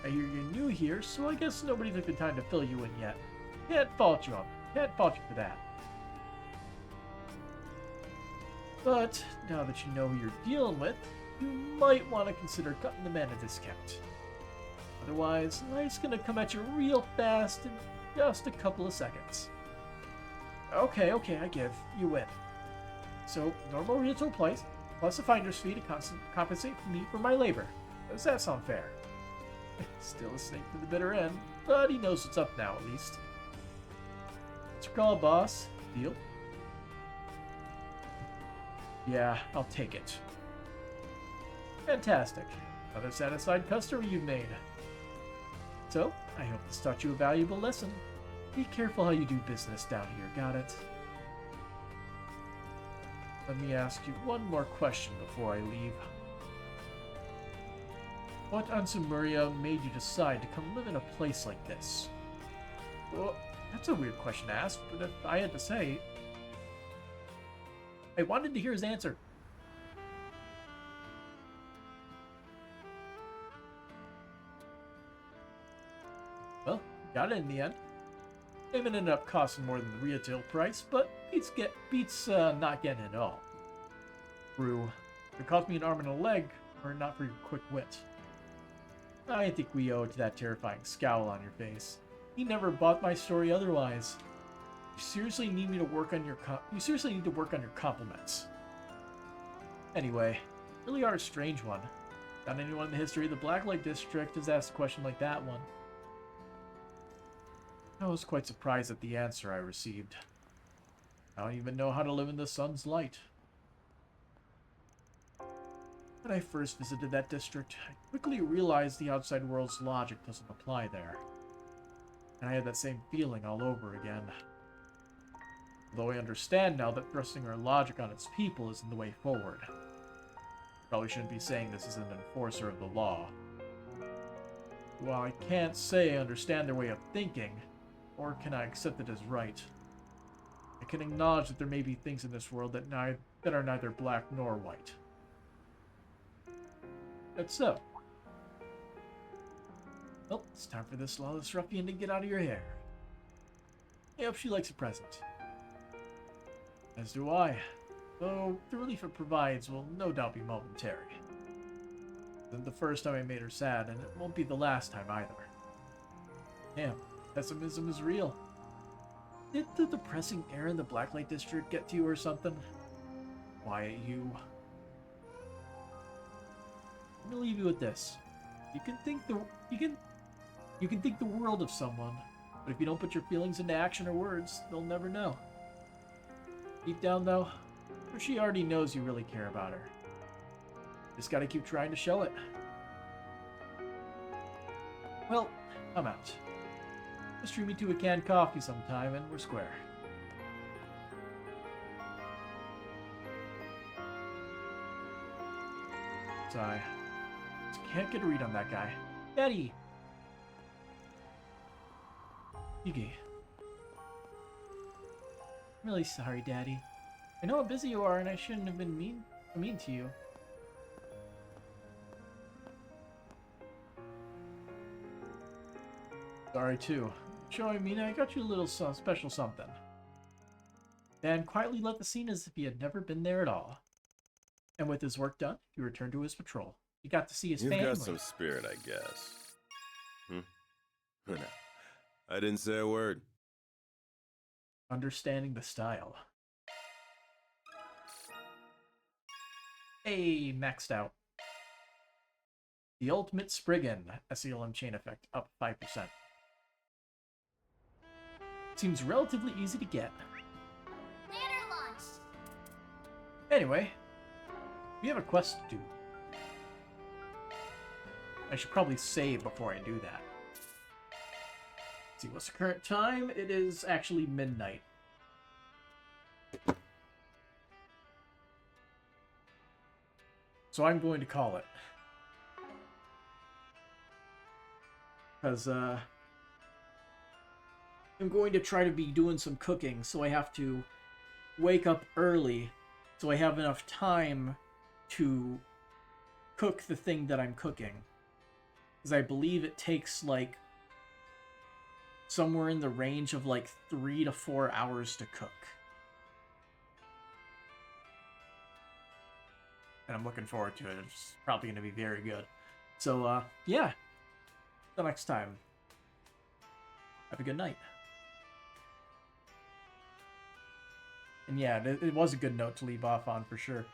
I hear you're new here, so I guess nobody took the time to fill you in yet. Can't fault you for that. But now that you know who you're dealing with, you might want to consider cutting the man a discount. Otherwise, life's gonna come at you real fast in just a couple of seconds. Okay, I give. You win. So, normal retail price, plus a finder's fee to compensate me for my labor. Does that sound fair? Still a snake to the bitter end, but he knows what's up now, at least. What's your call, boss? Deal? Yeah, I'll take it. Fantastic. Another satisfied customer you've made. So, I hope this taught you a valuable lesson. Be careful how you do business down here, got it? Let me ask you one more question before I leave. What on Sumeria made you decide to come live in a place like this? Well, that's a weird question to ask, but if I had to say... I wanted to hear his answer. Well, got it in the end. Payment ended up costing more than the retail price, but beats not getting it at all. True. It cost me an arm and a leg, or not for your quick wit. I think we owe it to that terrifying scowl on your face. He never bought my story otherwise. You seriously need to work on your compliments. Anyway, really are a strange one. Not anyone in the history of the Blacklight District has asked a question like that one. I was quite surprised at the answer I received. I don't even know how to live in the sun's light. When I first visited that district, I quickly realized the outside world's logic doesn't apply there. And I had that same feeling all over again. Although I understand now that thrusting our logic on its people isn't the way forward. Probably shouldn't be saying this as an enforcer of the law. While I can't say I understand their way of thinking, or can I accept it as right, I can acknowledge that there may be things in this world that are neither black nor white. That's so. Well, it's time for this lawless ruffian to get out of your hair. I hope she likes a present. As do I. Though the relief it provides will no doubt be momentary. It isn't the first time I made her sad, and it won't be the last time either. Damn, pessimism is real. Did the depressing air in the Blacklight District get to you or something? Quiet you. I'm gonna leave you with this. You can think the world of someone, but if you don't put your feelings into action or words, they'll never know. Deep down, though, she already knows you really care about her. Just gotta keep trying to show it. Well, I'm out. Just treat me to a canned coffee sometime and we're square. Sigh. Just can't get a read on that guy. Daddy! Yugi. I'm really sorry, Daddy. I know how busy you are and I shouldn't have been mean to you. Sorry too. Showing me I got you a little special something. Dan quietly left the scene as if he had never been there at all. And with his work done, he returned to his patrol. He got to see his family. You've got some spirit, I guess. I didn't say a word. Understanding the style. Hey, maxed out. The Ultimate Spriggan SELM chain effect up 5%. Seems relatively easy to get. Banner launch. Anyway, we have a quest to do. I should probably save before I do that. Let's see, what's the current time? It is actually midnight. So I'm going to call it. Because, I'm going to try to be doing some cooking, so I have to wake up early so I have enough time to cook the thing that I'm cooking. Because I believe it takes, like, somewhere in the range of, like, 3 to 4 hours to cook. And I'm looking forward to it. It's probably going to be very good. So, yeah. Till next time. Have a good night. And yeah, it was a good note to leave off on for sure.